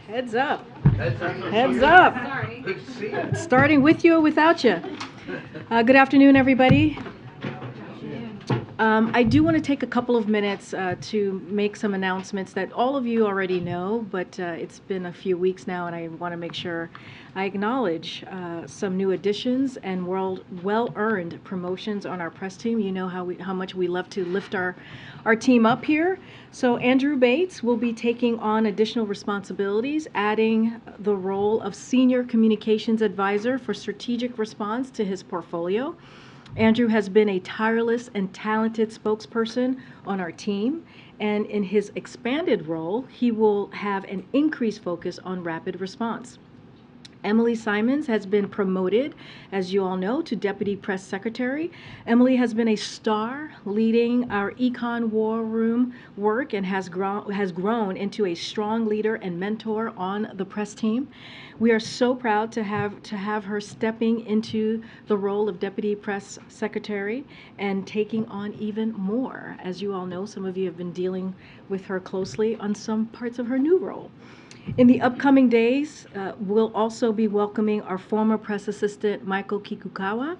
Heads up. Heads up. Heads up. Sorry. Good to see you. Starting with you or without you. Good afternoon, everybody. I do want to take a couple of minutes to make some announcements that all of you already know, but it's been a few weeks now, and I want to make sure I acknowledge some new additions and well-earned promotions on our press team. You know how much we love to lift our team up here. So Andrew Bates will be taking on additional responsibilities, adding the role of Senior Communications Advisor for Strategic Response to his portfolio. Andrew has been a tireless and talented spokesperson on our team, and in his expanded role, he will have an increased focus on rapid response. Emily Simons has been promoted, as you all know, to Deputy Press Secretary. Emily has been a star leading our Econ War Room work and has grown into a strong leader and mentor on the press team. We are so proud to have her stepping into the role of Deputy Press Secretary and taking on even more. As you all know, some of you have been dealing with her closely on some parts of her new role. In the upcoming days, we'll also be welcoming our former press assistant, Michael Kikukawa,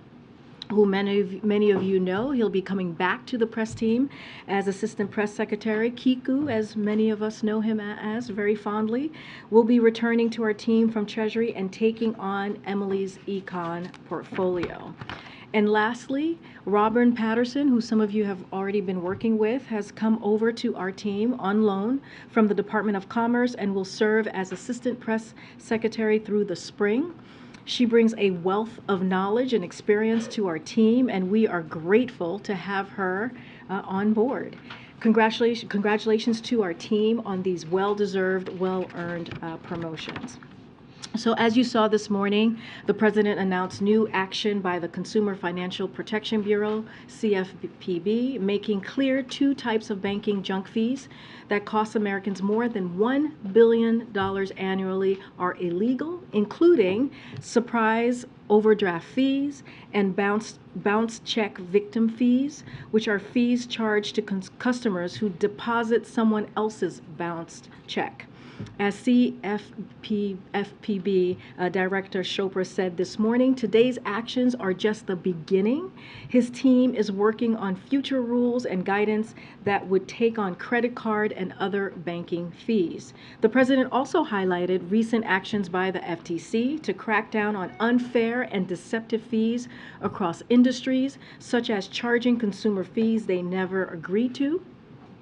who many of you know. He'll be coming back to the press team as Assistant Press Secretary. Kiku, as many of us know him as very fondly, will be returning to our team from Treasury and taking on Emily's econ portfolio. And lastly, Robin Patterson, who some of you have already been working with, has come over to our team on loan from the Department of Commerce and will serve as Assistant Press Secretary through the spring. She brings a wealth of knowledge and experience to our team, and we are grateful to have her on board. Congratulations to our team on these well-deserved, well-earned promotions. So as you saw this morning, the President announced new action by the Consumer Financial Protection Bureau, CFPB, making clear two types of banking junk fees that cost Americans more than $1 billion annually are illegal, including surprise overdraft fees and bounce check victim fees, which are fees charged to customers who deposit someone else's bounced check. As CFPB Director Chopra said this morning, today's actions are just the beginning. His team is working on future rules and guidance that would take on credit card and other banking fees. The President also highlighted recent actions by the FTC to crack down on unfair and deceptive fees across industries, such as charging consumer fees they never agreed to,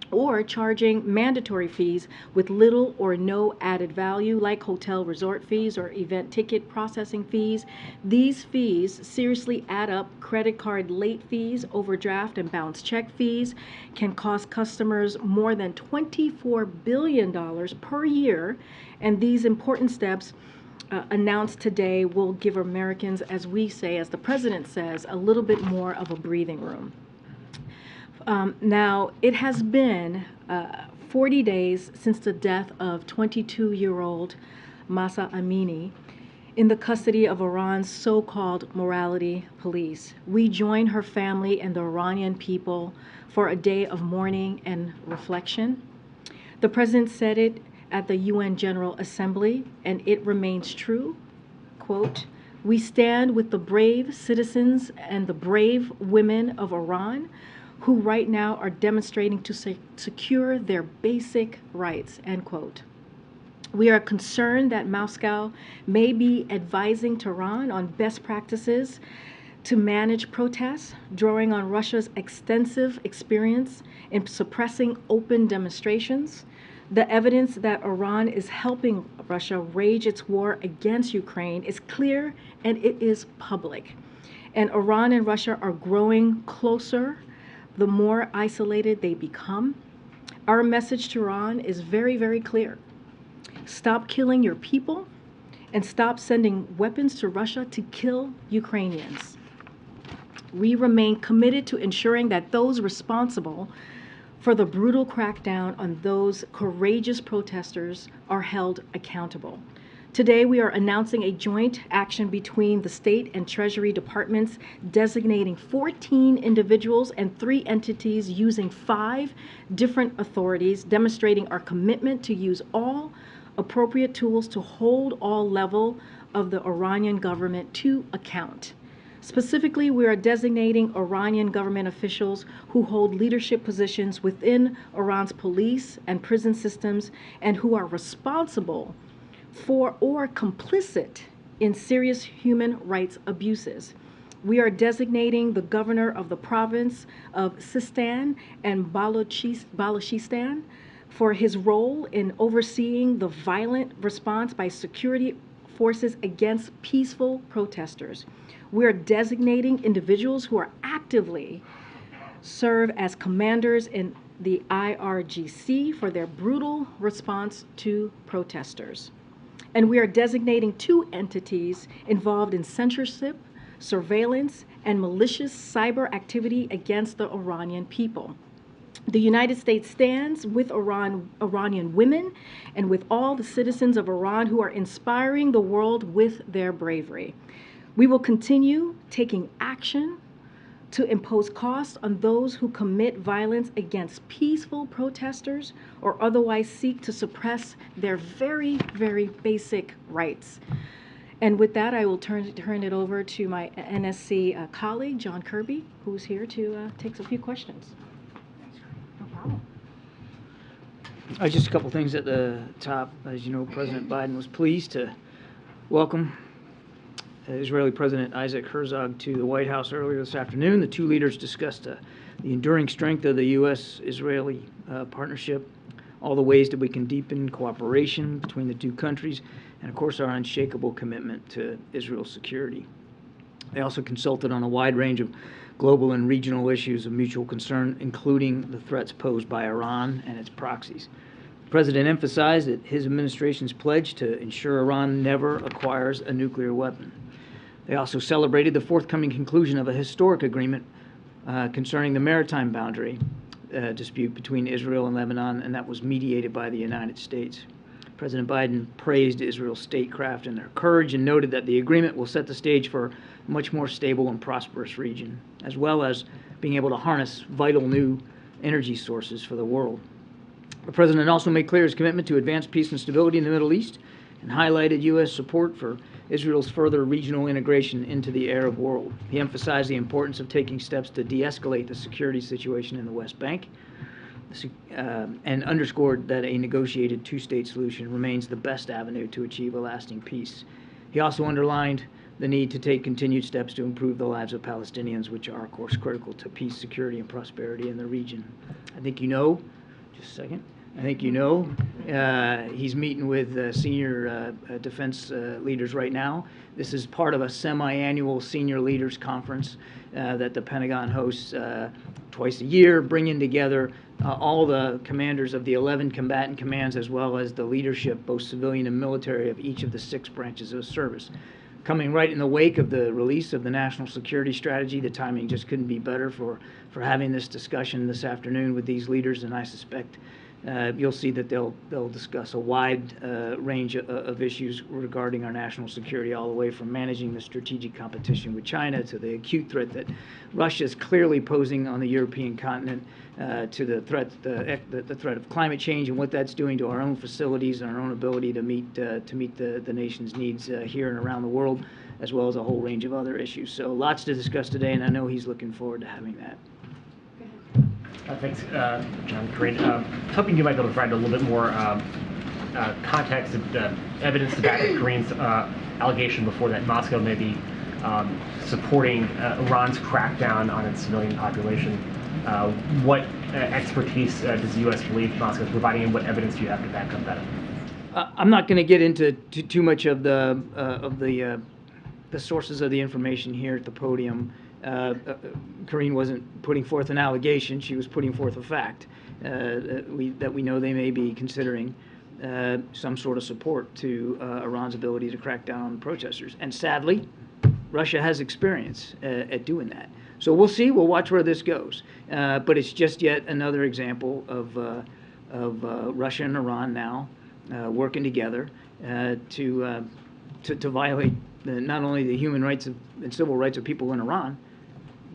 or charging mandatory fees with little or no added value, like hotel resort fees or event ticket processing fees. These fees seriously add up. Credit card late fees, overdraft and bounce check fees can cost customers more than $24 billion per year, and these important steps announced today will give Americans, as we say, as the President says, a little bit more of a breathing room. Now, it has been 40 days since the death of 22-year-old Mahsa Amini in the custody of Iran's so-called morality police. We join her family and the Iranian people for a day of mourning and reflection. The President said it at the UN General Assembly, and it remains true. Quote, "We stand with the brave citizens and the brave women of Iran who right now are demonstrating to secure their basic rights," end quote. We are concerned that Moscow may be advising Tehran on best practices to manage protests, drawing on Russia's extensive experience in suppressing open demonstrations. The evidence that Iran is helping Russia wage its war against Ukraine is clear and it is public. And Iran and Russia are growing closer the more isolated they become. Our message to Iran is very, very clear. Stop killing your people and stop sending weapons to Russia to kill Ukrainians. We remain committed to ensuring that those responsible for the brutal crackdown on those courageous protesters are held accountable. Today, we are announcing a joint action between the State and Treasury Departments designating 14 individuals and 3 entities using 5 different authorities, demonstrating our commitment to use all appropriate tools to hold all level of the Iranian government to account. Specifically, we are designating Iranian government officials who hold leadership positions within Iran's police and prison systems and who are responsible for or complicit in serious human rights abuses. We are designating the governor of the province of Sistan and Balochistan for his role in overseeing the violent response by security forces against peaceful protesters. We are designating individuals who are actively serve as commanders in the IRGC for their brutal response to protesters. And we are designating 2 entities involved in censorship, surveillance, and malicious cyber activity against the Iranian people. The United States stands with Iranian women and with all the citizens of Iran who are inspiring the world with their bravery. We will continue taking action to impose costs on those who commit violence against peaceful protesters or otherwise seek to suppress their very, very basic rights. And with that, I will turn it over to my NSC colleague, John Kirby, who's here to take a few questions. No problem. Just a couple things at the top. As you know, President Biden was pleased to welcome Israeli President Isaac Herzog to the White House earlier this afternoon. The 2 leaders discussed the enduring strength of the U.S.-Israeli partnership, all the ways that we can deepen cooperation between the 2 countries, and of course our unshakable commitment to Israel's security. They also consulted on a wide range of global and regional issues of mutual concern, including the threats posed by Iran and its proxies. The President emphasized that his administration's pledge to ensure Iran never acquires a nuclear weapon. They also celebrated the forthcoming conclusion of a historic agreement concerning the maritime boundary dispute between Israel and Lebanon, and that was mediated by the United States. President Biden praised Israel's statecraft and their courage and noted that the agreement will set the stage for a much more stable and prosperous region, as well as being able to harness vital new energy sources for the world. The President also made clear his commitment to advance peace and stability in the Middle East and highlighted U.S. support for Israel's further regional integration into the Arab world. He emphasized the importance of taking steps to de-escalate the security situation in the West Bank and underscored that a negotiated 2-state solution remains the best avenue to achieve a lasting peace. He also underlined the need to take continued steps to improve the lives of Palestinians, which are, of course, critical to peace, security, and prosperity in the region. I think you know, just a second, he's meeting with senior defense leaders right now. This is part of a semi-annual senior leaders conference that the Pentagon hosts twice a year, bringing together all the commanders of the 11 combatant commands as well as the leadership, both civilian and military, of each of the 6 branches of service. Coming right in the wake of the release of the National Security Strategy, the timing just couldn't be better for having this discussion this afternoon with these leaders, and I suspect you'll see that they'll discuss a wide range of issues regarding our national security, all the way from managing the strategic competition with China to the acute threat that Russia is clearly posing on the European continent, to the threat of climate change and what that's doing to our own facilities and our own ability to meet the nation's needs here and around the world, as well as a whole range of other issues. So lots to discuss today, and I know he's looking forward to having that. Thanks, John. Karine. Hoping you might be able to provide a little bit more context and evidence to back up Karine's allegation before that Moscow may be supporting Iran's crackdown on its civilian population. What expertise does the U.S. believe Moscow is providing, and what evidence do you have to back up that? I'm not going to get into too much of the sources of the information here at the podium. Karine wasn't putting forth an allegation; she was putting forth a fact that we know they may be considering some sort of support to Iran's ability to crack down on the protesters. And sadly, Russia has experience at doing that. So we'll see. We'll watch where this goes. But it's just yet another example of Russia and Iran now working together to violate not only the human rights and civil rights of people in Iran,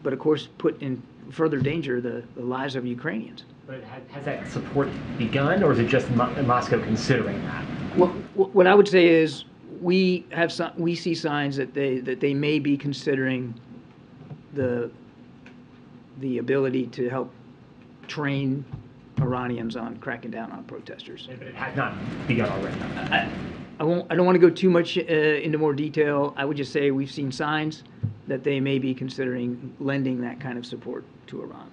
but of course put in further danger the lives of Ukrainians. But has that support begun, or is it just Moscow considering that? What I would say is we see signs that they may be considering the ability to help train Iranians on cracking down on protesters. But it has not begun already. I don't want to go too much into more detail. I would just say we've seen signs that they may be considering lending that kind of support to Iran.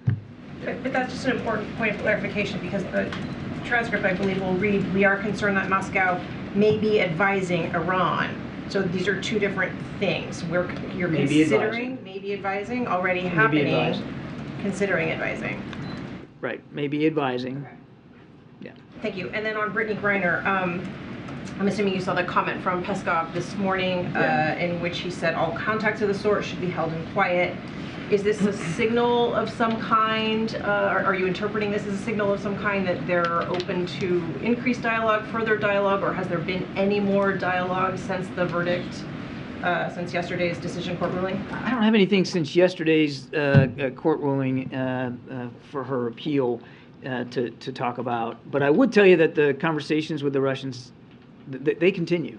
But that's just an important point of clarification, because the transcript, I believe, will read, "We are concerned that Moscow may be advising Iran." So these are two different things. You're Maybe considering, advising. maybe advising, already Maybe happening, advising. considering advising. Right, maybe advising. Okay. Yeah. Thank you. And then on Brittany Griner, I'm assuming you saw the comment from Peskov this morning, in which he said all contacts of the sort should be held in quiet. Is this a signal of some kind? Are you interpreting this as a signal of some kind that they're open to increased dialogue, further dialogue, or has there been any more dialogue since the verdict, since yesterday's decision court ruling? I don't have anything since yesterday's court ruling for her appeal to talk about, but I would tell you that the conversations with the Russians, they continue.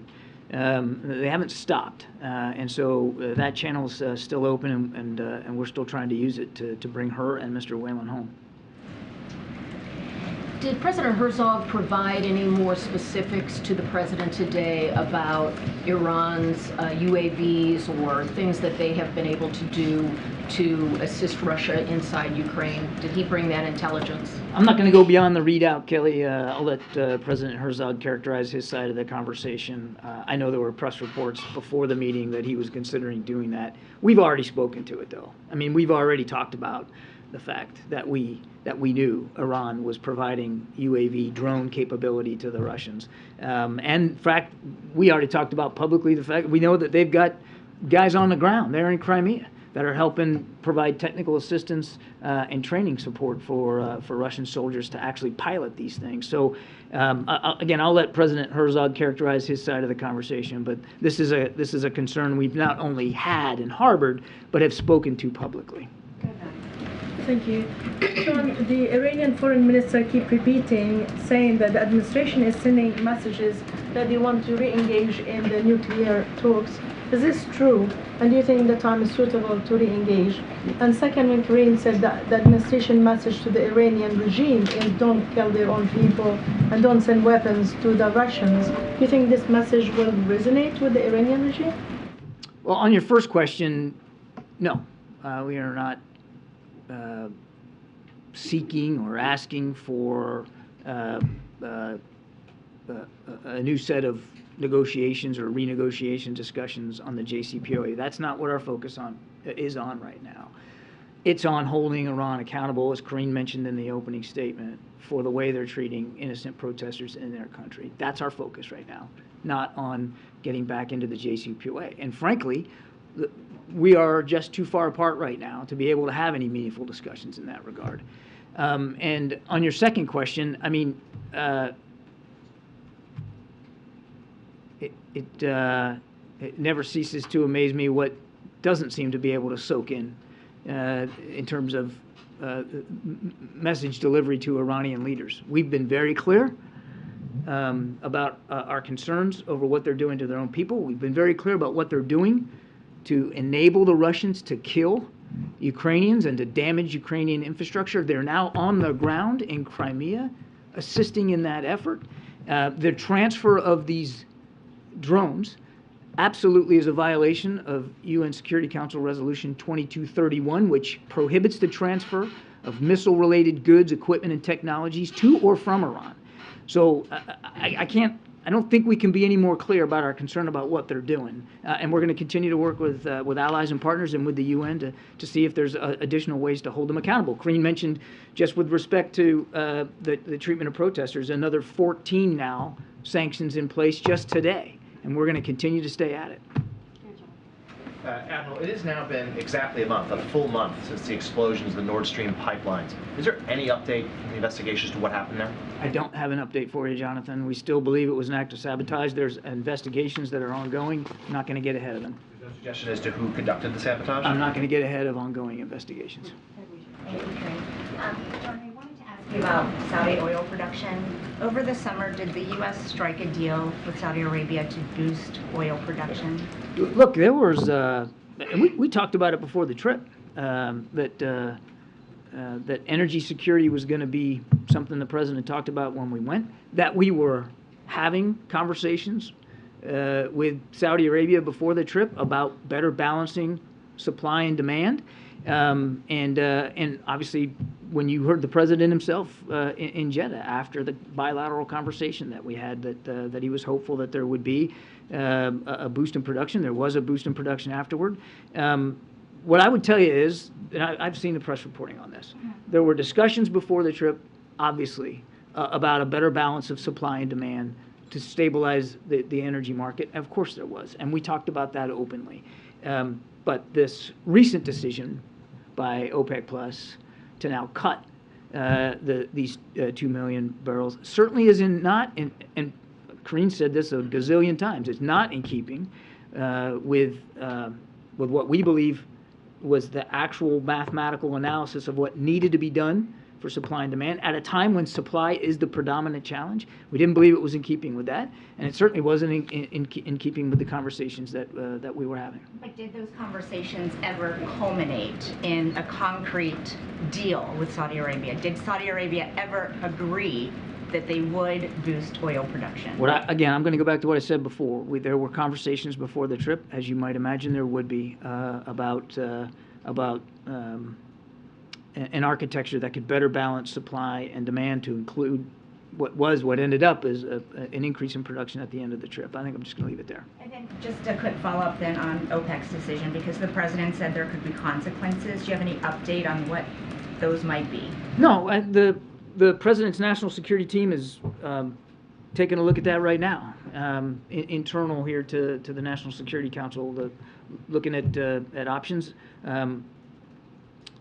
They haven't stopped, and so that channel's still open, and we're still trying to use it to bring her and Mr. Whalen home. Did President Herzog provide any more specifics to the president today about Iran's UAVs or things that they have been able to do to assist Russia inside Ukraine? Did he bring that intelligence? I'm not going to go beyond the readout, Kelly. I'll let President Herzog characterize his side of the conversation. I know there were press reports before the meeting that he was considering doing that. We've already spoken to it, though. I mean, we've already talked about the fact that we knew Iran was providing UAV drone capability to the Russians. And in fact, we already talked about publicly the fact we know that they've got guys on the ground there in Crimea that are helping provide technical assistance and training support for Russian soldiers to actually pilot these things. So again, I'll let President Herzog characterize his side of the conversation, but this is a concern we've not only had and harbored, but have spoken to publicly. Thank you. Sean, the Iranian foreign minister keep repeating, saying that the administration is sending messages that they want to re-engage in the nuclear talks. Is this true? And do you think the time is suitable to re-engage? And second, when Karine said that the administration message to the Iranian regime is don't kill their own people and don't send weapons to the Russians, do you think this message will resonate with the Iranian regime? Well, on your first question, no. We are not seeking or asking for a new set of negotiations or renegotiation discussions on the JCPOA. That's not what our focus is on right now. It's on holding Iran accountable, as Karine mentioned in the opening statement, for the way they're treating innocent protesters in their country. That's our focus right now, not on getting back into the JCPOA. And frankly, we are just too far apart right now to be able to have any meaningful discussions in that regard. And on your second question, I mean, it never ceases to amaze me what doesn't seem to be able to soak in terms of message delivery to Iranian leaders. We've been very clear about our concerns over what they're doing to their own people. We've been very clear about what they're doing to enable the Russians to kill Ukrainians and to damage Ukrainian infrastructure. They're now on the ground in Crimea, assisting in that effort. The transfer of these drones absolutely is a violation of UN Security Council Resolution 2231, which prohibits the transfer of missile-related goods, equipment, and technologies to or from Iran. So I don't think we can be any more clear about our concern about what they're doing. And we're going to continue to work with allies and partners and with the UN to see if there's additional ways to hold them accountable. Karine mentioned, just with respect to the treatment of protesters, another 14 now sanctions in place just today. And we're going to continue to stay at it. Admiral, it has now been exactly a full month since the explosions of the Nord Stream pipelines. Is there any update in the investigations to what happened there? I don't have an update for you, Jonathan. We still believe it was an act of sabotage. There's investigations that are ongoing. I'm not going to get ahead of them. There's no suggestion as to who conducted the sabotage? I'm not going to get ahead of ongoing investigations. John, I wanted to ask ask you about Saudi oil production. Over the summer, did the U.S. strike a deal with Saudi Arabia to boost oil production? Look, there was, and we talked about it before the trip, that energy security was going to be something the president talked about when we went, that we were having conversations with Saudi Arabia before the trip about better balancing supply and demand. And obviously, when you heard the president himself in Jeddah after the bilateral conversation that we had, that he was hopeful that there would be a boost in production. There was a boost in production afterward. What I would tell you is, and I've seen the press reporting on this, there were discussions before the trip, obviously, about a better balance of supply and demand to stabilize the energy market. Of course there was, and we talked about that openly. But this recent decision by OPEC Plus to now cut these 2 million barrels certainly is not, and Karine said this a gazillion times, it's not in keeping with what we believe was the actual mathematical analysis of what needed to be done for supply and demand at a time when supply is the predominant challenge. We didn't believe it was in keeping with that, and it certainly wasn't in keeping with the conversations that we were having. But did those conversations ever culminate in a concrete deal with Saudi Arabia? Did Saudi Arabia ever agree that they would boost oil production? Again, I'm going to go back to what I said before. There were conversations before the trip, as you might imagine there would be, about an architecture that could better balance supply and demand to include what ended up as an increase in production at the end of the trip. I think I'm just going to leave it there. And then just a quick follow-up then on OPEC's decision, because the president said there could be consequences. Do you have any update on what those might be? No, the president's national security team is taking a look at that right now, internal here to the National Security Council, looking at options.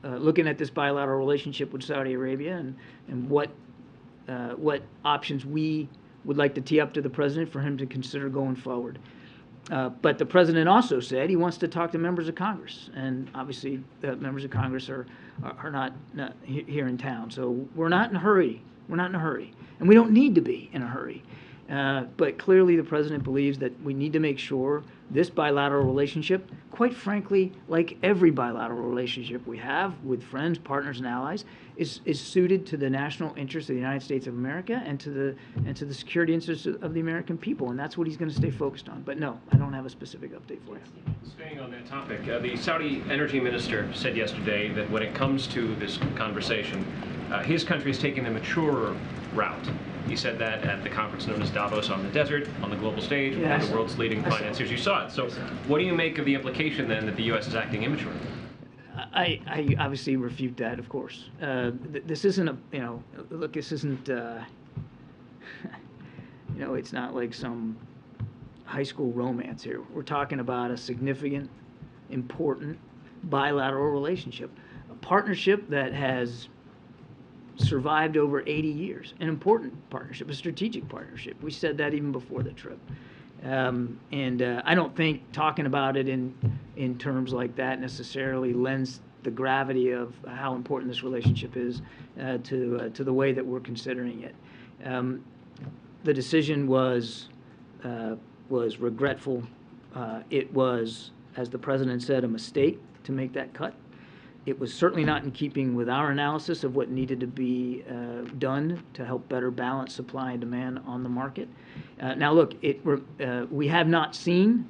Looking at this bilateral relationship with Saudi Arabia and what options we would like to tee up to the president for him to consider going forward. But the president also said he wants to talk to members of Congress, and obviously members of Congress are not here in town. So we're not in a hurry. We're not in a hurry, and we don't need to be in a hurry. But clearly the president believes that we need to make sure this bilateral relationship, quite frankly, like every bilateral relationship we have with friends, partners, and allies, is suited to the national interests of the United States of America and to the security interests of the American people, and that's what he's going to stay focused on. But no, I don't have a specific update for you. Staying on that topic, the Saudi energy minister said yesterday that when it comes to this conversation, his country is taking the mature route. He said that at the conference known as Davos on the Desert, on the global stage, with one of the world's leading financiers. You saw it. So what do you make of the implication then that the U.S. is acting immature? I obviously refute that, of course. This isn't look, this isn't, it's not like some high school romance here. We're talking about a significant, important bilateral relationship, a partnership that has survived over 80 years, an important partnership, a strategic partnership. We said that even before the trip. And I don't think talking about it in terms like that necessarily lends the gravity of how important this relationship is to the way that we're considering it. The decision was regretful. It was, as the president said, a mistake to make that cut. It was certainly not in keeping with our analysis of what needed to be done to help better balance supply and demand on the market. Now, look, we have not seen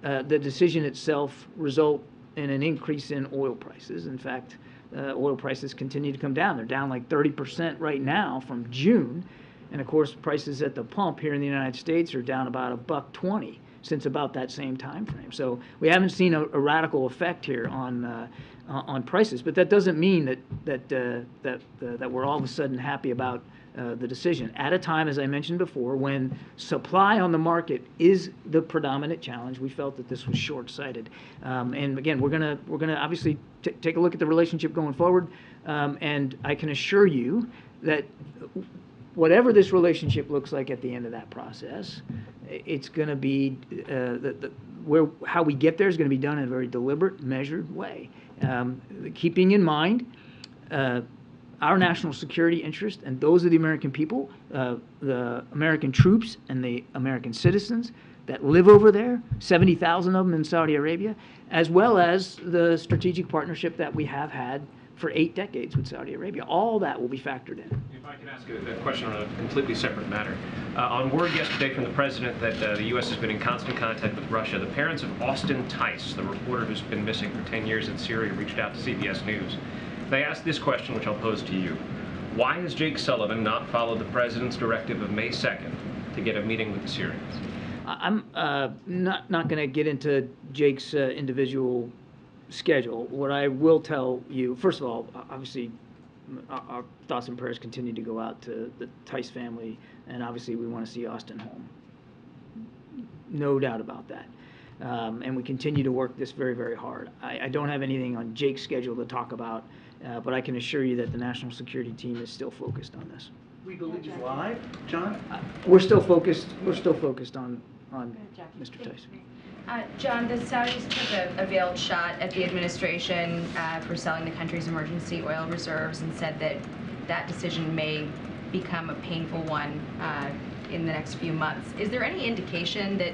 the decision itself result in an increase in oil prices. In fact, oil prices continue to come down. They're down like 30% right now from June. And, of course, prices at the pump here in the United States are down about $1.20 since about that same time frame. So we haven't seen a radical effect here on prices, but that doesn't mean that we're all of a sudden happy about the decision. At a time, as I mentioned before, when supply on the market is the predominant challenge, we felt that this was short-sighted. And again, we're gonna obviously take a look at the relationship going forward, and I can assure you that whatever this relationship looks like at the end of that process, it's going to be how we get there is going to be done in a very deliberate, measured way, keeping in mind our national security interest and those of the American people, the American troops and the American citizens that live over there, 70,000 of them in Saudi Arabia, as well as the strategic partnership that we have had for 8 decades with Saudi Arabia. All that will be factored in. If I could ask a question on a completely separate matter. On word yesterday from the president that the U.S. has been in constant contact with Russia, the parents of Austin Tice, the reporter who's been missing for 10 years in Syria, reached out to CBS News. They asked this question, which I'll pose to you. Why has Jake Sullivan not followed the president's directive of May 2nd to get a meeting with the Syrians? I'm not going to get into Jake's individual schedule. What I will tell you, first of all, obviously, our thoughts and prayers continue to go out to the Tice family, and obviously we want to see Austin home. No doubt about that. And we continue to work this very, very hard. I don't have anything on Jake's schedule to talk about, but I can assure you that the national security team is still focused on this. We believe live, John? We're still focused on Mr. Tice. John, the Saudis took a veiled shot at the administration for selling the country's emergency oil reserves and said that that decision may become a painful one in the next few months. Is there any indication that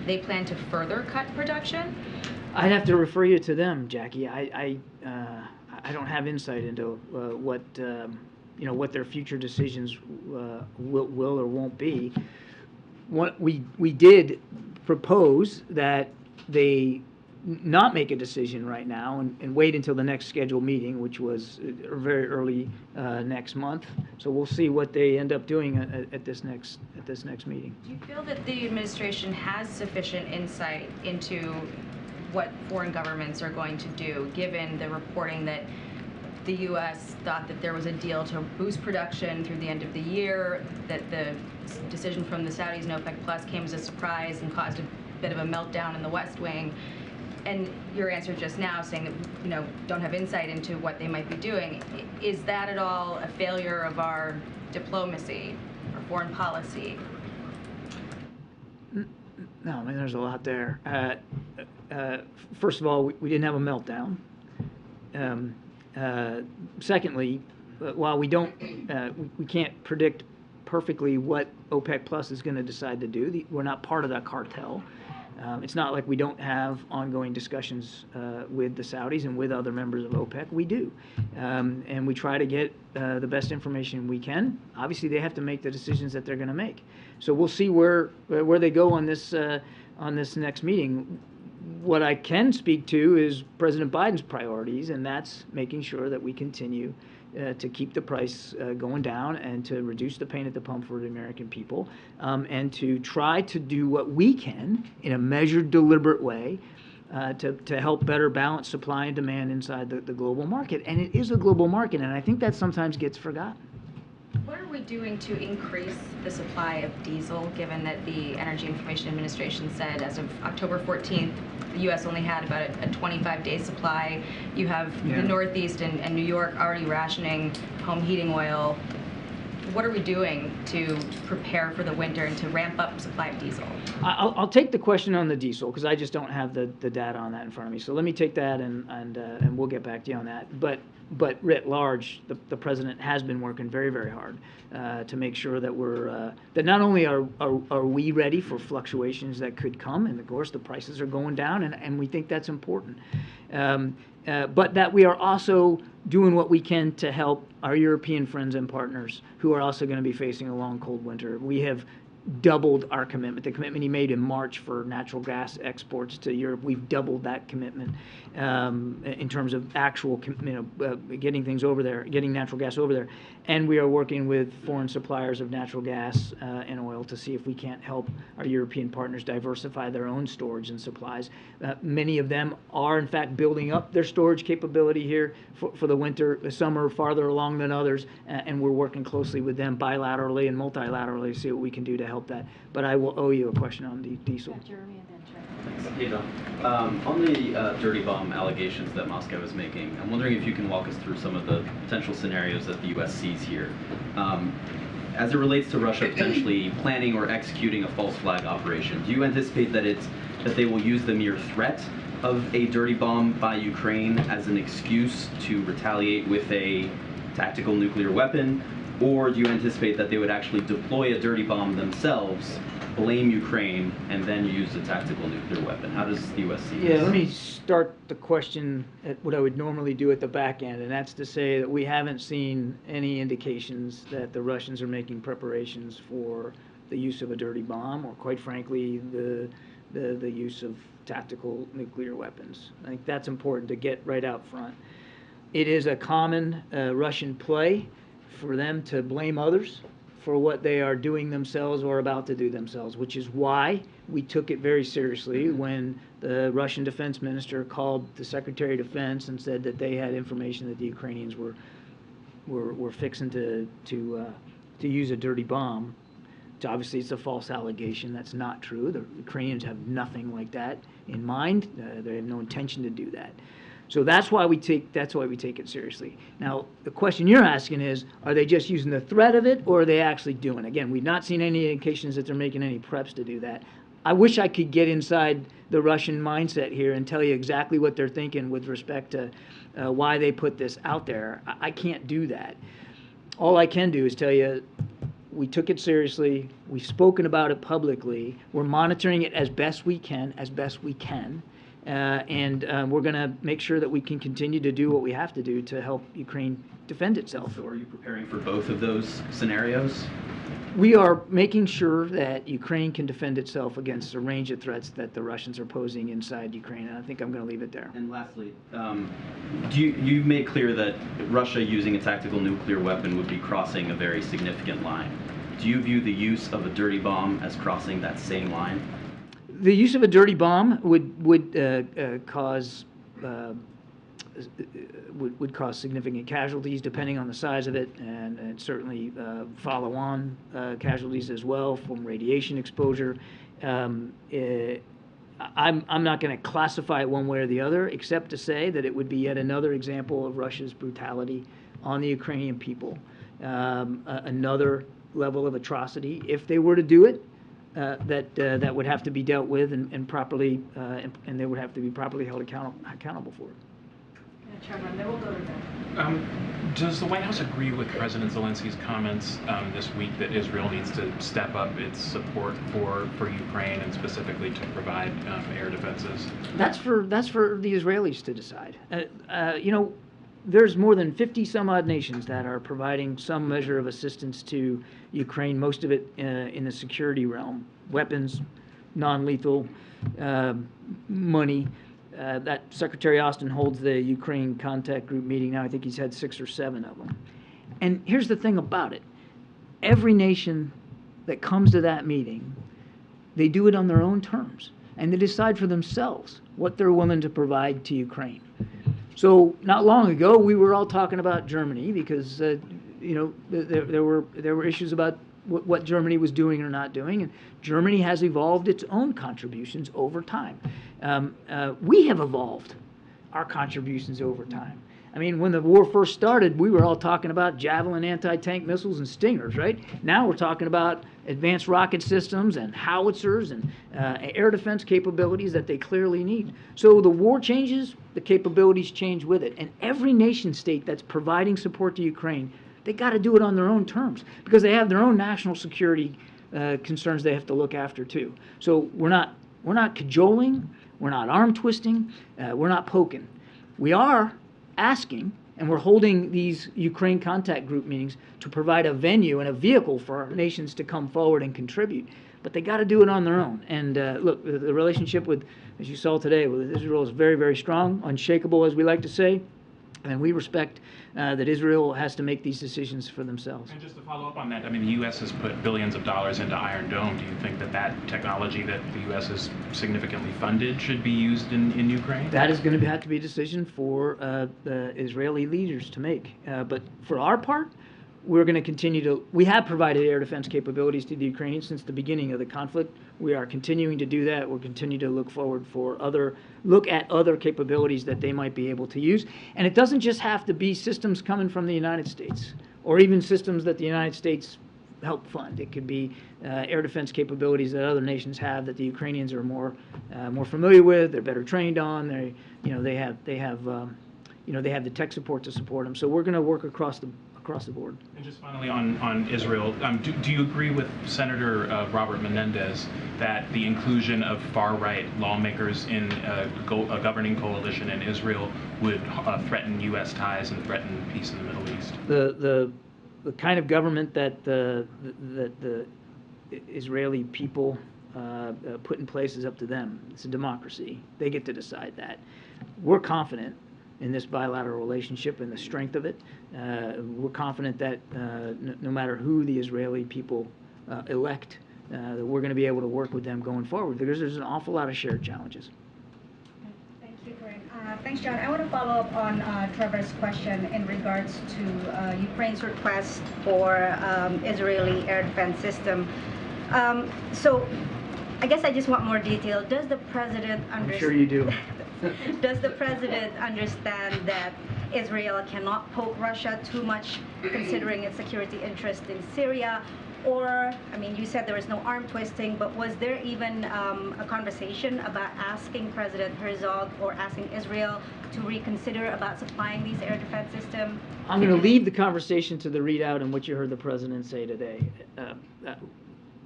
they plan to further cut production? I'd have to refer you to them, Jackie. I don't have insight into what what their future decisions will or won't be. What we did propose that they not make a decision right now and wait until the next scheduled meeting, which was very early next month. So we'll see what they end up doing at this next meeting. Do you feel that the administration has sufficient insight into what foreign governments are going to do, given the reporting that the U.S. thought that there was a deal to boost production through the end of the year, that the decision from the Saudis and OPEC Plus came as a surprise and caused a bit of a meltdown in the West Wing, and your answer just now saying that don't have insight into what they might be doing, is that at all a failure of our diplomacy or foreign policy? No, I mean there's a lot there. First of all, we didn't have a meltdown. Secondly, while we can't predict perfectly what OPEC Plus is going to decide to do, we're not part of that cartel. It's not like we don't have ongoing discussions with the Saudis and with other members of OPEC. We do, and we try to get the best information we can. Obviously, they have to make the decisions that they're going to make. So we'll see where they go on this next meeting. What I can speak to is President Biden's priorities, and that's making sure that we continue to keep the price going down and to reduce the pain at the pump for the American people, and to try to do what we can in a measured, deliberate way to help better balance supply and demand inside the global market. And it is a global market, and I think that sometimes gets forgotten. What are we doing to increase the supply of diesel, given that the Energy Information Administration said as of October 14th, the U.S. only had about a 25-day supply? You have the Northeast and New York already rationing home heating oil. What are we doing to prepare for the winter and to ramp up supply of diesel? I'll take the question on the diesel because I just don't have the data on that in front of me. So let me take that and we'll get back to you on that. But writ large, the president has been working very, very hard to make sure that we're that not only are we ready for fluctuations that could come, and of course the prices are going down, and we think that's important, but that we are also doing what we can to help our European friends and partners who are also going to be facing a long, cold winter. We have doubled our commitment. The commitment he made in March for natural gas exports to Europe, we've doubled that commitment in terms of actual, getting things over there, getting natural gas over there. And we are working with foreign suppliers of natural gas and oil to see if we can't help our European partners diversify their own storage and supplies. Many of them are, in fact, building up their storage capability here for the winter. Some are farther along than others, and we're working closely with them bilaterally and multilaterally to see what we can do to help that. But I will owe you a question on the diesel. Jeremy and then Chuck. Hey, Don. On the dirty bomb allegations that Moscow is making, I'm wondering if you can walk us through some of the potential scenarios that the U.S. sees here. As it relates to Russia potentially planning or executing a false flag operation, do you anticipate that they will use the mere threat of a dirty bomb by Ukraine as an excuse to retaliate with a tactical nuclear weapon, or do you anticipate that they would actually deploy a dirty bomb themselves, blame Ukraine, and then use a tactical nuclear weapon? How does the U.S. see this? Yeah, let me start the question at what I would normally do at the back end, and that's to say that we haven't seen any indications that the Russians are making preparations for the use of a dirty bomb, or quite frankly, the use of tactical nuclear weapons. I think that's important to get right out front. It is a common Russian play for them to blame others for what they are doing themselves or about to do themselves, which is why we took it very seriously when the Russian defense minister called the Secretary of Defense and said that they had information that the Ukrainians were fixing to use a dirty bomb. Obviously, it's a false allegation. That's not true. The Ukrainians have nothing like that in mind. They have no intention to do that. So that's why we take it seriously. Now, the question you're asking is, are they just using the threat of it, or are they actually doing it? Again, we've not seen any indications that they're making any preps to do that. I wish I could get inside the Russian mindset here and tell you exactly what they're thinking with respect to why they put this out there. I can't do that. All I can do is tell you we took it seriously. We've spoken about it publicly. We're monitoring it as best we can, and we're going to make sure that we can continue to do what we have to do to help Ukraine defend itself. So are you preparing for both of those scenarios? We are making sure that Ukraine can defend itself against a range of threats that the Russians are posing inside Ukraine, and I think I'm going to leave it there. And lastly, you've made clear that Russia using a tactical nuclear weapon would be crossing a very significant line. Do you view the use of a dirty bomb as crossing that same line? The use of a dirty bomb would cause significant casualties depending on the size of it, and certainly follow-on casualties as well from radiation exposure. I'm not going to classify it one way or the other, except to say that it would be yet another example of Russia's brutality on the Ukrainian people, another level of atrocity. If they were to do it, that would have to be dealt with and properly, and they would have to be properly held accountable for it. Chairman, then we'll go to that. Does the White House agree with President Zelensky's comments this week that Israel needs to step up its support for Ukraine and specifically to provide air defenses? That's for the Israelis to decide. There's more than 50 some odd nations that are providing some measure of assistance to Ukraine, most of it in the security realm, weapons, non-lethal, money. That Secretary Austin holds the Ukraine contact group meeting now. I think he's had 6 or 7 of them. And here's the thing about it. Every nation that comes to that meeting, they do it on their own terms, and they decide for themselves what they're willing to provide to Ukraine. So not long ago, we were all talking about Germany because there were issues about what Germany was doing or not doing, and Germany has evolved its own contributions over time. We have evolved our contributions over time. I mean, when the war first started, we were all talking about Javelin anti-tank missiles and Stingers, right? Now we're talking about advanced rocket systems and howitzers and air defense capabilities that they clearly need. So the war changes, the capabilities change with it. And every nation state that's providing support to Ukraine, they got to do it on their own terms because they have their own national security concerns they have to look after too. So we're not cajoling, we're not arm twisting, we're not poking. We are asking, and we're holding these Ukraine contact group meetings to provide a venue and a vehicle for our nations to come forward and contribute. But they got to do it on their own. And look, the relationship with, as you saw today, with Israel is very, very strong, unshakable, as we like to say. And we respect that Israel has to make these decisions for themselves. And just to follow up on that, I mean, the U.S. has put billions of dollars into Iron Dome. Do you think that technology that the U.S. has significantly funded should be used in Ukraine? That is going to have to be a decision for the Israeli leaders to make. But for our part, we're going to continue to, we have provided air defense capabilities to the Ukrainians since the beginning of the conflict. We are continuing to do that. We'll continue to look at other capabilities that they might be able to use. And it doesn't just have to be systems coming from the United States or even systems that the United States help fund. It could be air defense capabilities that other nations have that the Ukrainians are more familiar with. They're better trained on. They have the tech support to support them. So we're going to work across across the board. And just finally on Israel, do you agree with Senator Robert Menendez that the inclusion of far-right lawmakers in a governing coalition in Israel would threaten U.S. ties and threaten peace in the Middle East? The kind of government that the Israeli people put in place is up to them. It's a democracy. They get to decide that. We're confident in this bilateral relationship and the strength of it. We're confident that no matter who the Israeli people elect, that we're going to be able to work with them going forward, because there's an awful lot of shared challenges. Thank you, Karine. Thanks, John. I want to follow up on Trevor's question in regards to Ukraine's request for Israeli air defense system. So I guess I just want more detail. Does the president understand? I'm sure you do. Does the president understand that Israel cannot poke Russia too much, considering its security interest in Syria? Or, I mean, you said there was no arm twisting, but was there even a conversation about asking President Herzog or asking Israel to reconsider about supplying these air defense systems? I'm going to leave the conversation to the readout and what you heard the president say today.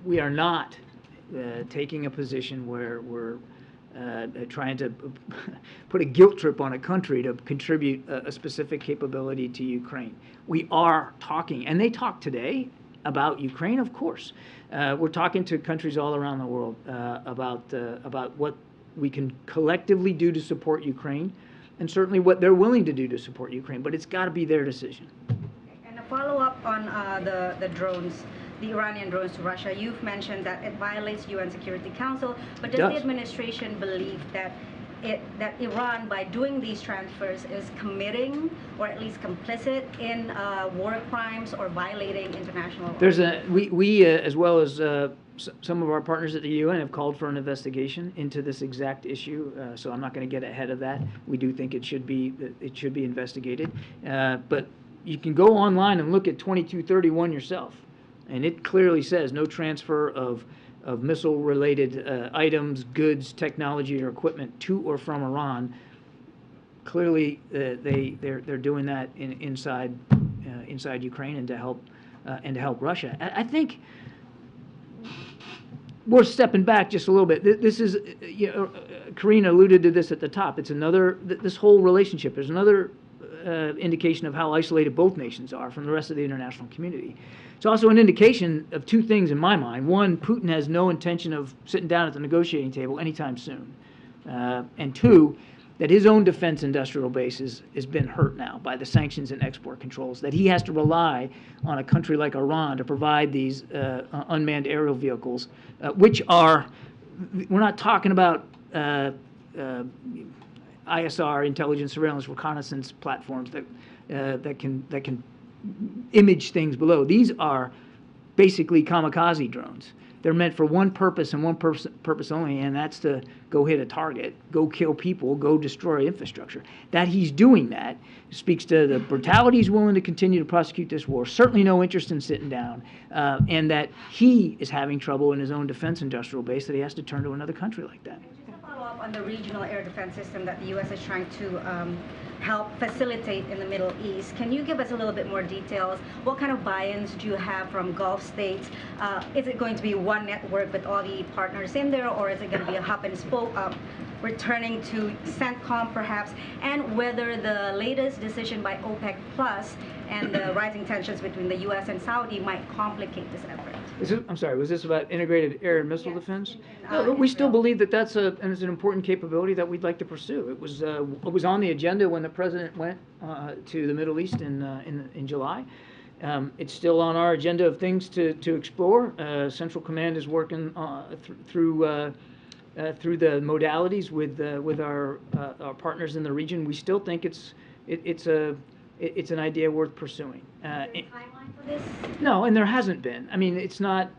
We are not taking a position where we're trying to put a guilt trip on a country to contribute a specific capability to Ukraine. We are talking, and they talked today about Ukraine, of course. We're talking to countries all around the world about what we can collectively do to support Ukraine, and certainly what they're willing to do to support Ukraine, but it's got to be their decision. And a follow-up on the drones, the Iranian drones to Russia. You've mentioned that it violates UN Security Council, but does the administration believe that Iran, by doing these transfers, is committing or at least complicit in war crimes or violating international law? There's we as well as some of our partners at the UN have called for an investigation into this exact issue. So I'm not going to get ahead of that. We do think it should be investigated. But you can go online and look at 2231 yourself, and it clearly says no transfer of missile-related items, goods, technology, or equipment to or from Iran. Clearly, they're doing that inside Ukraine and to help Russia. I think we're stepping back just a little bit. This is, Karine alluded to this at the top. It's another, this whole relationship. There's another indication of how isolated both nations are from the rest of the international community. It's also an indication of two things in my mind. One, Putin has no intention of sitting down at the negotiating table anytime soon. And two, that his own defense industrial base has been hurt now by the sanctions and export controls, that he has to rely on a country like Iran to provide these unmanned aerial vehicles, which are, we're not talking about ISR, intelligence, surveillance, reconnaissance platforms that can image things below. These are basically kamikaze drones. They're meant for one purpose and one purpose only, and that's to go hit a target, go kill people, go destroy infrastructure. That he's doing that speaks to the brutality he's willing to continue to prosecute this war, certainly no interest in sitting down, and that he is having trouble in his own defense industrial base, that he has to turn to another country like that. Just to follow up on the regional air defense system that the U.S. is trying to help facilitate in the Middle East. Can you give us a little bit more details? What kind of buy-ins do you have from Gulf states? Is it going to be one network with all the partners in there, or is it going to be a hub and spoke, returning to CENTCOM perhaps? And whether the latest decision by OPEC Plus and the rising tensions between the U.S. and Saudi might complicate this effort. I'm sorry, was this about integrated air and missile defense? No, we still believe that that's an important capability that we'd like to pursue. It was on the agenda when the president went to the Middle East in July. It's still on our agenda of things to explore. Central Command is working through the modalities with our partners in the region. We still think it's an idea worth pursuing. Is there a timeline for this? No, and there hasn't been. I mean, it's not.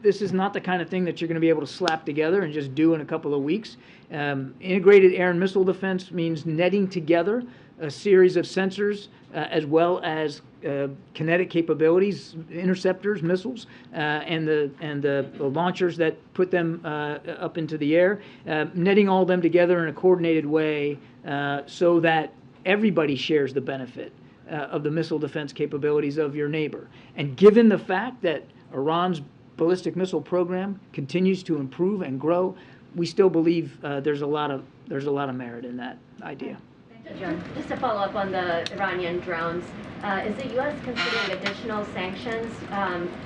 This is not the kind of thing that you're going to be able to slap together and just do in a couple of weeks. Integrated air and missile defense means netting together a series of sensors as well as kinetic capabilities, interceptors, missiles, and the launchers that put them up into the air, netting all of them together in a coordinated way so that everybody shares the benefit of the missile defense capabilities of your neighbor. And given the fact that Iran's ballistic missile program continues to improve and grow, we still believe there's a lot of merit in that idea. John, just to follow up on the Iranian drones, is the U.S. considering additional sanctions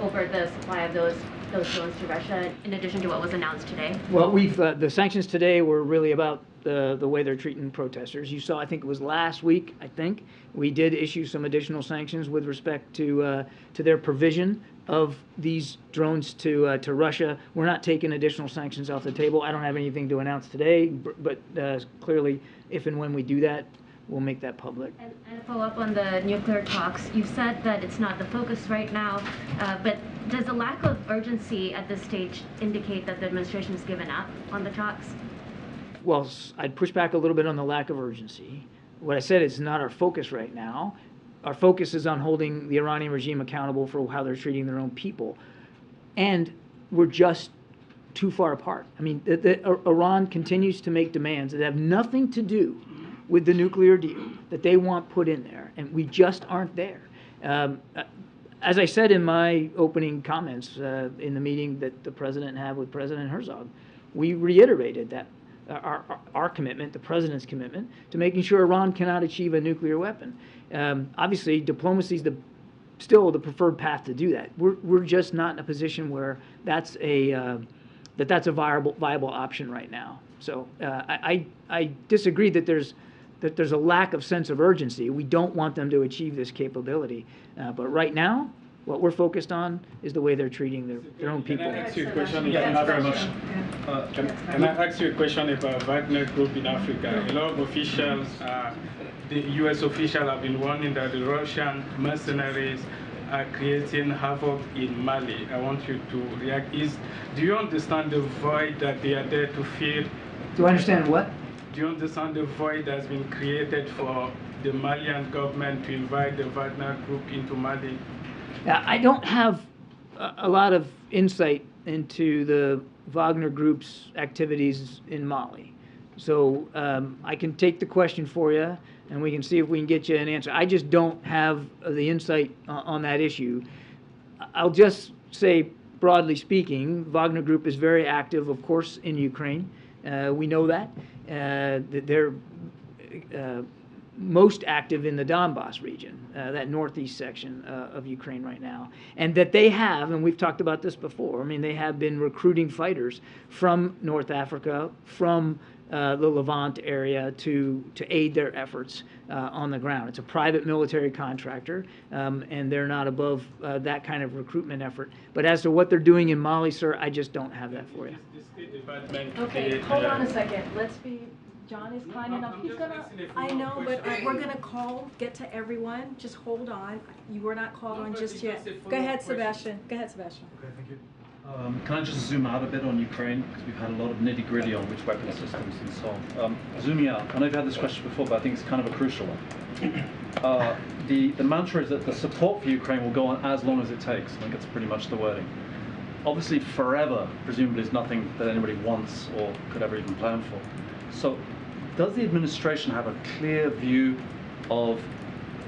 over the supply of those drones to Russia, in addition to what was announced today? Well, the sanctions today were really about the way they're treating protesters. You saw, I think it was last week, we did issue some additional sanctions with respect to their provision of these drones to Russia. We're not taking additional sanctions off the table. I don't have anything to announce today, but clearly, if and when we do that, we'll make that public. And to follow up on the nuclear talks, you've said that it's not the focus right now, but does the lack of urgency at this stage indicate that the administration has given up on the talks? Well, I'd push back a little bit on the lack of urgency. What I said is not our focus right now. Our focus is on holding the Iranian regime accountable for how they're treating their own people. And we're just too far apart. I mean, Iran continues to make demands that have nothing to do with the nuclear deal that they want put in there, and we just aren't there. As I said in my opening comments in the meeting that the President had with President Herzog, we reiterated that our commitment, the President's commitment, to making sure Iran cannot achieve a nuclear weapon. Obviously, diplomacy is still the preferred path to do that. We're just not in a position where that's a viable option right now. So I disagree that there's a lack of sense of urgency. We don't want them to achieve this capability, but right now, what we're focused on is the way they're treating their own people. Can I ask you a question? Can I ask you a question about Wagner Group in Africa? A lot of officials, the U.S. officials have been warning that the Russian mercenaries are creating havoc in Mali. I want you to react. Do you understand the void that they are there to fill? Do I understand what? Do you understand the void that's been created for the Malian government to invite the Wagner Group into Mali? I don't have a lot of insight into the Wagner Group's activities in Mali. So I can take the question for you, and we can see if we can get you an answer. I just don't have the insight on that issue. I'll just say, broadly speaking, Wagner Group is very active, of course, in Ukraine. We know that. They're most active in the Donbass region, that northeast section of Ukraine right now. And that they have, and we've talked about this before, I mean, they have been recruiting fighters from North Africa, from the Levant area to aid their efforts on the ground. It's a private military contractor, and they're not above that kind of recruitment effort. But as to what they're doing in Mali, sir, I just don't have that for you. Okay, hold on a second. Let's be... John is kind enough. He's gonna. I know, but we're gonna get to everyone. Just hold on. You were not called on just yet. Go ahead, Sebastian. Go ahead, Sebastian. Okay, thank you. Can I just zoom out a bit on Ukraine, because we've had a lot of nitty-gritty on which weapon systems and so on. Zooming out, I know you've had this question before, but I think it's kind of a crucial one. The mantra is that the support for Ukraine will go on as long as it takes. I think that's pretty much the wording. Obviously, forever, presumably, is nothing that anybody wants or could ever even plan for. So, does the administration have a clear view of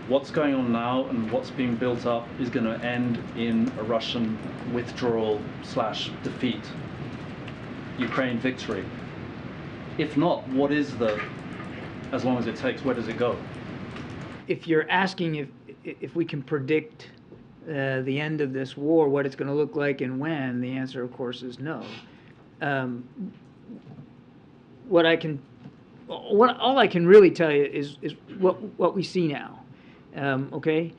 what's going on now and what's being built up is going to end in a Russian withdrawal / defeat, Ukraine victory? If not, what is the, as long as it takes, where does it go? If you're asking if we can predict the end of this war, what it's going to look like and when, the answer, of course, is no. All I can really tell you is what we see now. Okay,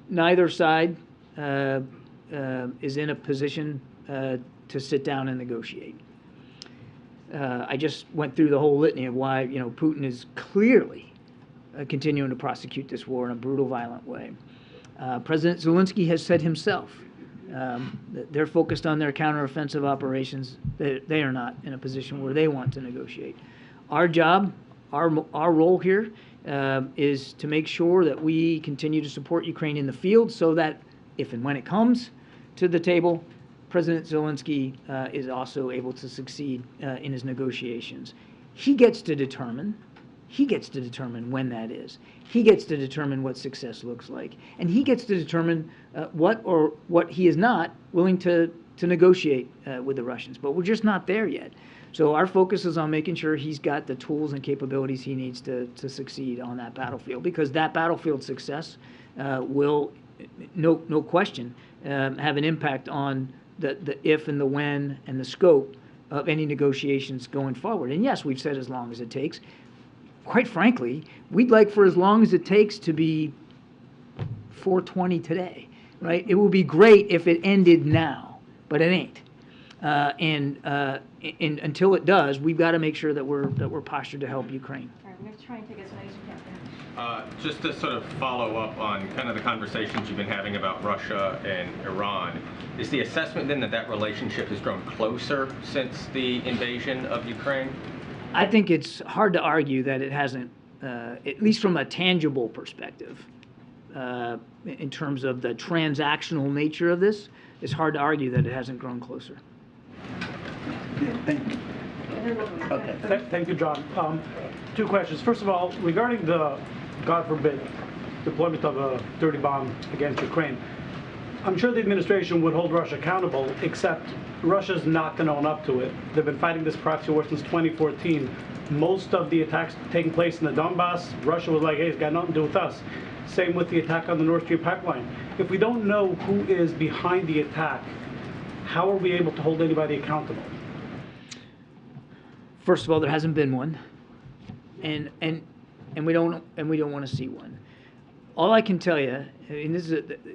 neither side is in a position to sit down and negotiate. I just went through the whole litany of why Putin is clearly continuing to prosecute this war in a brutal, violent way. President Zelensky has said himself that they're focused on their counteroffensive operations. They are not in a position where they want to negotiate. Our job, our role here is to make sure that we continue to support Ukraine in the field so that if and when it comes to the table, President Zelensky is also able to succeed in his negotiations. He gets to determine He gets to determine when that is. He gets to determine what success looks like. And he gets to determine what he is not willing to negotiate with the Russians. But we're just not there yet. So our focus is on making sure he's got the tools and capabilities he needs to succeed on that battlefield, because that battlefield success will, no question, have an impact on the if and the when and the scope of any negotiations going forward. And yes, we've said as long as it takes. Quite frankly, we'd like for as long as it takes to be 420 today, right? It would be great if it ended now, but it ain't. And until it does, we've got to make sure that we're postured to help Ukraine. All right, we're going to try and take as many as we can. Just to sort of follow up on kind of the conversations you've been having about Russia and Iran, is the assessment then that that relationship has grown closer since the invasion of Ukraine? I think it's hard to argue that it hasn't, at least from a tangible perspective, in terms of the transactional nature of this, it's hard to argue that it hasn't grown closer. Thank you, John. Two questions. First of all, regarding the, God forbid, deployment of a dirty bomb against Ukraine, I'm sure the administration would hold Russia accountable, except Russia's not going to own up to it. They've been fighting this proxy war since 2014. Most of the attacks taking place in the Donbass, Russia was like, hey, it's got nothing to do with us. Same with the attack on the Nord Stream pipeline. If we don't know who is behind the attack, how are we able to hold anybody accountable? First of all, there hasn't been one, and we don't want to see one. All I can tell you, and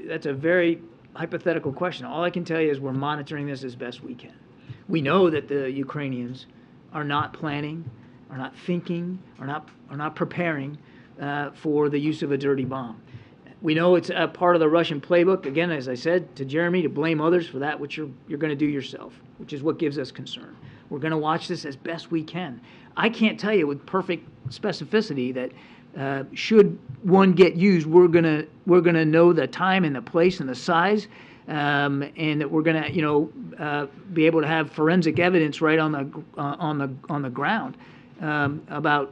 that's a very hypothetical question. All I can tell you is we're monitoring this as best we can. We know that the Ukrainians are not planning, are not thinking, are not preparing for the use of a dirty bomb. We know it's a part of the Russian playbook, again, as I said to Jeremy, to blame others for that which you're going to do yourself, which is what gives us concern. We're going to watch this as best we can. I can't tell you with perfect specificity that should one get used, we're gonna know the time and the place and the size, and that we're gonna be able to have forensic evidence right on the ground about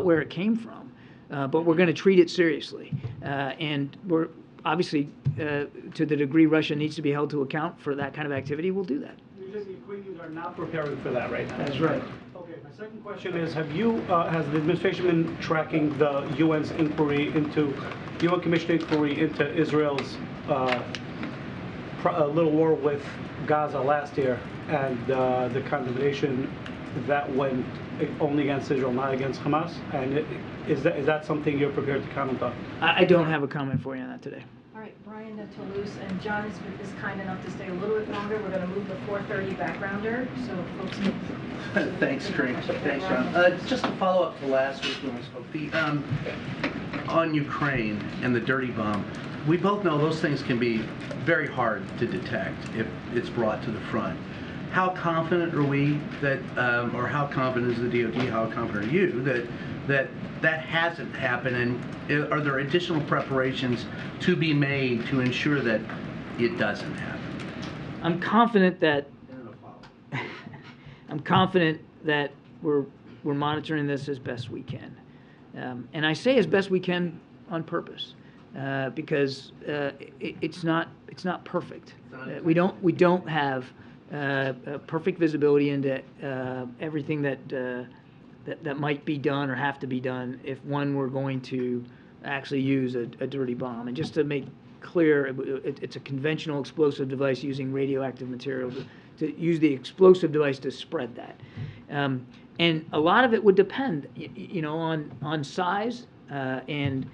where it came from. But we're going to treat it seriously, and we're obviously to the degree Russia needs to be held to account for that kind of activity, we'll do that. You think the Ukrainians are not preparing for that right now? That's right. Okay, my second question is, has the administration been tracking the UN's inquiry into, UN Commission inquiry into Israel's little war with Gaza last year, and the condemnation that went only against Israel, not against Hamas? And is that something you're prepared to comment on? I don't have a comment for you on that today. All right, Brian Toulouse, and John is kind enough to stay a little bit longer. We're going to move the 4:30 backgrounder, so folks can... Thanks, Karine. Thanks, John. Just to follow up to last week when we spoke, on Ukraine and the dirty bomb, we both know those things can be very hard to detect if it's brought to the front. How confident are we that, or how confident is the DoD, how confident are you that hasn't happened, and are there additional preparations to be made to ensure that it doesn't happen? I'm confident that we're monitoring this as best we can, and I say as best we can on purpose, because it's not perfect. We don't have perfect visibility into everything that might be done or have to be done if one were going to actually use a dirty bomb. And just to make clear, it's a conventional explosive device using radioactive material to use the explosive device to spread that. And a lot of it would depend, on size and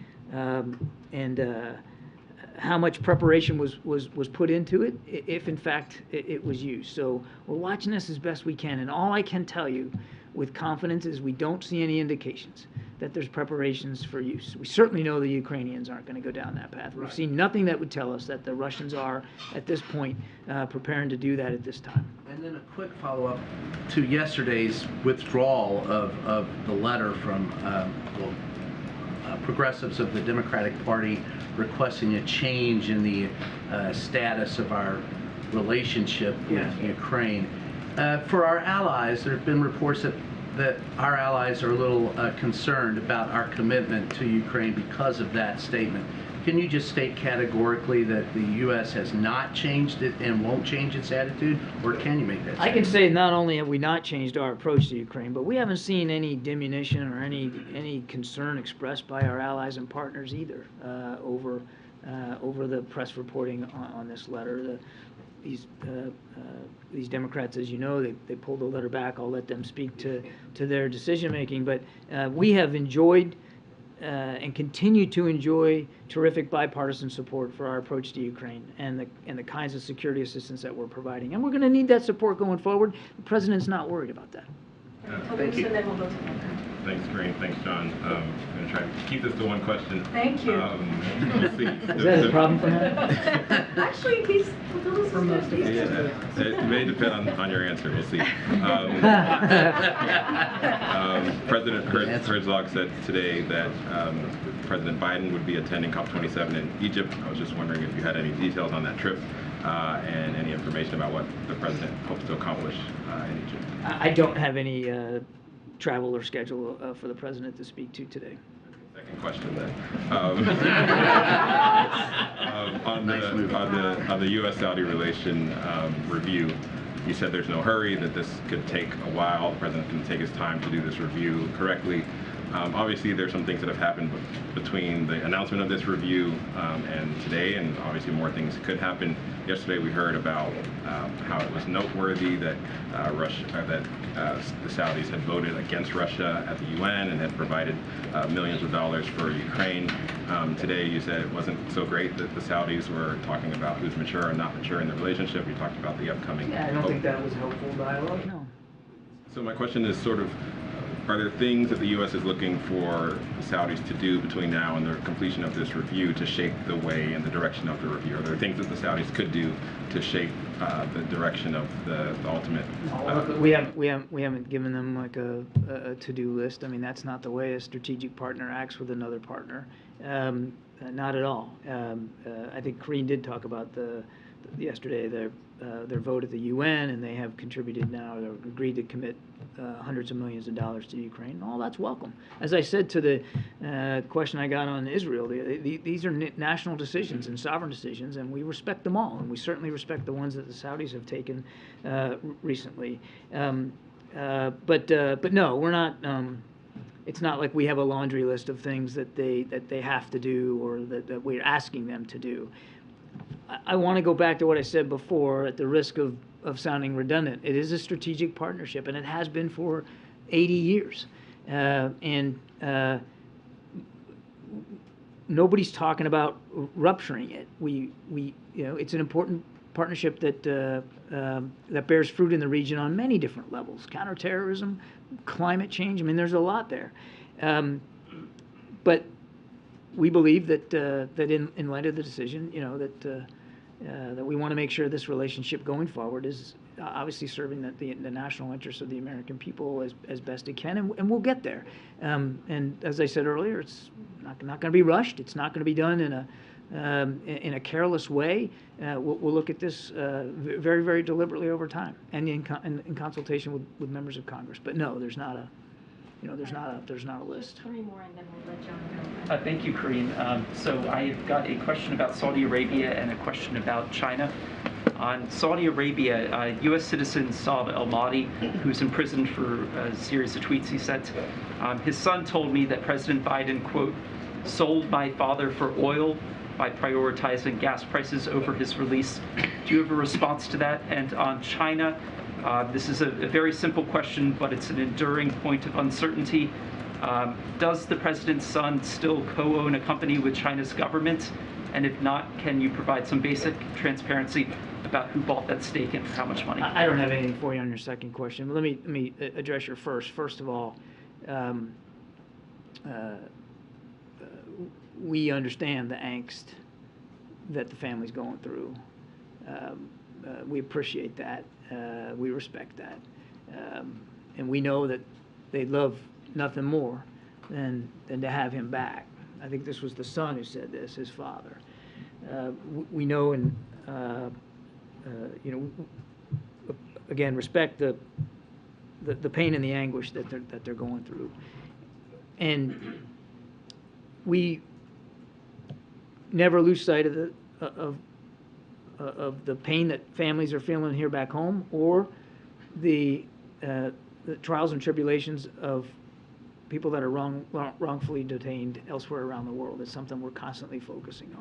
how much preparation was put into it, if in fact it was used. So we're watching this as best we can, and all I can tell you with confidence is we don't see any indications that there's preparations for use. We certainly know the Ukrainians aren't going to go down that path. We've seen nothing that would tell us that the Russians are, at this point, preparing to do that at this time. And then a quick follow-up to yesterday's withdrawal of the letter from progressives of the Democratic Party requesting a change in the status of our relationship with Ukraine. For our allies, there have been reports that that our allies are a little concerned about our commitment to Ukraine because of that statement. Can you just state categorically that the U.S. has not changed it and won't change its attitude, or can you make that statement? I can say not only have we not changed our approach to Ukraine, but we haven't seen any diminution or any concern expressed by our allies and partners either over the press reporting on this letter. These Democrats, as you know, they pulled the letter back. I'll let them speak to their decision making, but we have enjoyed and continue to enjoy terrific bipartisan support for our approach to Ukraine and the kinds of security assistance that we're providing. And we're going to need that support going forward. The President's not worried about that. Thank you. Thanks, Karine. Thanks, John. I'm going to try to keep this to one question. Thank you. We'll see. Is that a problem for him? Actually, he's for most of It may depend on your answer. We'll see. President Herzog said today that President Biden would be attending COP27 in Egypt. I was just wondering if you had any details on that trip and any information about what the President hopes to accomplish in Egypt. I don't have any travel or schedule for the President to speak to today. Second question then. On the U.S.-Saudi relation review, you said there's no hurry, that this could take a while. The President can take his time to do this review correctly. Obviously, there's some things that have happened between the announcement of this review and today, and obviously more things could happen. Yesterday, we heard about how it was noteworthy that the Saudis had voted against Russia at the UN and had provided millions of dollars for Ukraine. Today, you said it wasn't so great that the Saudis were talking about who's mature and not mature in the relationship. You talked about the upcoming. Yeah, I don't think that was helpful dialogue. No. So my question is sort of, are there things that the U.S. is looking for the Saudis to do between now and the completion of this review to shape the way and the direction of the review? Are there things that the Saudis could do to shape the direction of the ultimate? We haven't given them like a to-do list. I mean, that's not the way a strategic partner acts with another partner. Not at all. I think Karine did talk about yesterday their vote at the UN, and they have contributed now, or agreed to commit hundreds of millions of dollars to Ukraine. All that's welcome. As I said to the question I got on Israel, these are national decisions and sovereign decisions, and we respect them all, and we certainly respect the ones that the Saudis have taken recently. But no, we're not. It's not like we have a laundry list of things that they have to do or that we're asking them to do. I want to go back to what I said before, at the risk of sounding redundant. It is a strategic partnership, and it has been for 80 years. Nobody's talking about rupturing it. It's an important partnership that bears fruit in the region on many different levels: counterterrorism, climate change. I mean, there's a lot there. But we believe that in light of the decision, that we want to make sure this relationship going forward is obviously serving the national interests of the American people as best it can, and we'll get there. And as I said earlier, it's not going to be rushed. It's not going to be done in a careless way. We'll look at this very, very deliberately over time, and in consultation with members of Congress. But no, there's not a list. Three more, and then we'll let John go. Thank you, Karine. So I've got a question about Saudi Arabia and a question about China. On Saudi Arabia, U.S. citizen Saad al-Mahdi, who's imprisoned for a series of tweets he sent, his son told me that President Biden, quote, sold my father for oil by prioritizing gas prices over his release. Do you have a response to that? And on China, this is a very simple question, but it's an enduring point of uncertainty. Does the president's son still co-own a company with China's government? And if not, can you provide some basic transparency about who bought that stake and for how much money? I don't have anything for you on your second question, but let me address your first. First of all, we understand the angst that the family's going through. We appreciate that. We respect that. And we know that they'd love nothing more than to have him back. I think this was the son who said this, his father. We know and, again, respect the the pain and the anguish that they're going through. And we never lose sight of the pain that families are feeling here back home, or the trials and tribulations of people that are wrongfully detained elsewhere around the world. It's something we're constantly focusing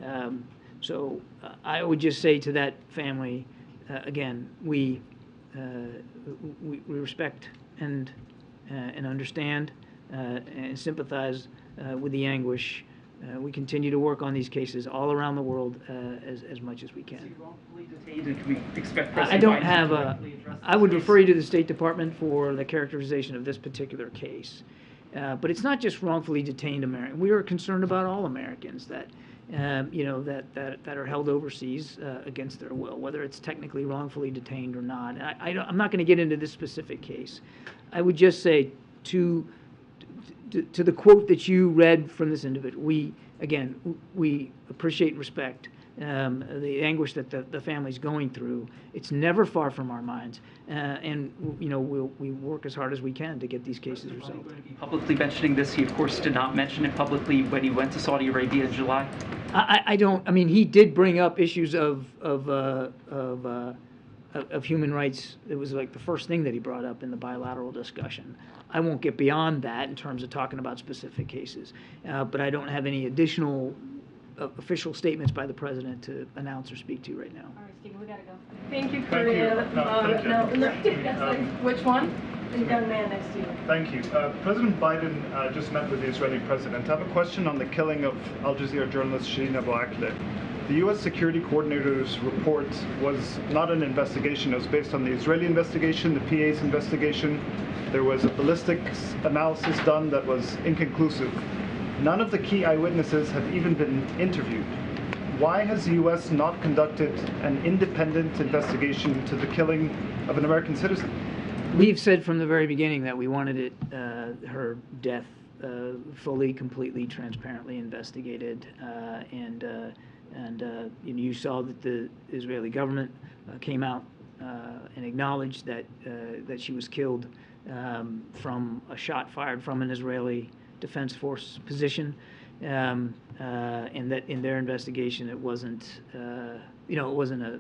on. So I would just say to that family, again, we respect and understand and sympathize with the anguish. We continue to work on these cases all around the world as much as we can. I don't have I would refer you to the State Department for the characterization of this particular case. But it's not just wrongfully detained Americans. We are concerned about all Americans that that are held overseas against their will, whether it's technically wrongfully detained or not. I'm not going to get into this specific case. I would just say to the quote that you read from this individual, we appreciate and respect the anguish that the family's going through. It's never far from our minds, and we work as hard as we can to get these cases resolved. Publicly mentioning this, he of course did not mention it publicly when he went to Saudi Arabia in July. I don't. I mean, he did bring up issues of human rights. It was like the first thing that he brought up in the bilateral discussion. I won't get beyond that in terms of talking about specific cases, but I don't have any additional official statements by the president to announce or speak to right now. All right, Stephen, we gotta go. Thank you, Thank you. Karine. Which one? The young man next to you. Thank you. President Biden just met with the Israeli president. I have a question on the killing of Al Jazeera journalist Shireen Abu Akleh. The U.S. Security Coordinator's report was not an investigation. It was based on the Israeli investigation, the PA's investigation. There was a ballistics analysis done that was inconclusive. None of the key eyewitnesses have even been interviewed. Why has the U.S. not conducted an independent investigation into the killing of an American citizen? We've said from the very beginning that we wanted her death fully, completely, transparently investigated, and you saw that the Israeli government came out and acknowledged that she was killed from a shot fired from an Israeli Defense Force position, and that in their investigation it wasn't a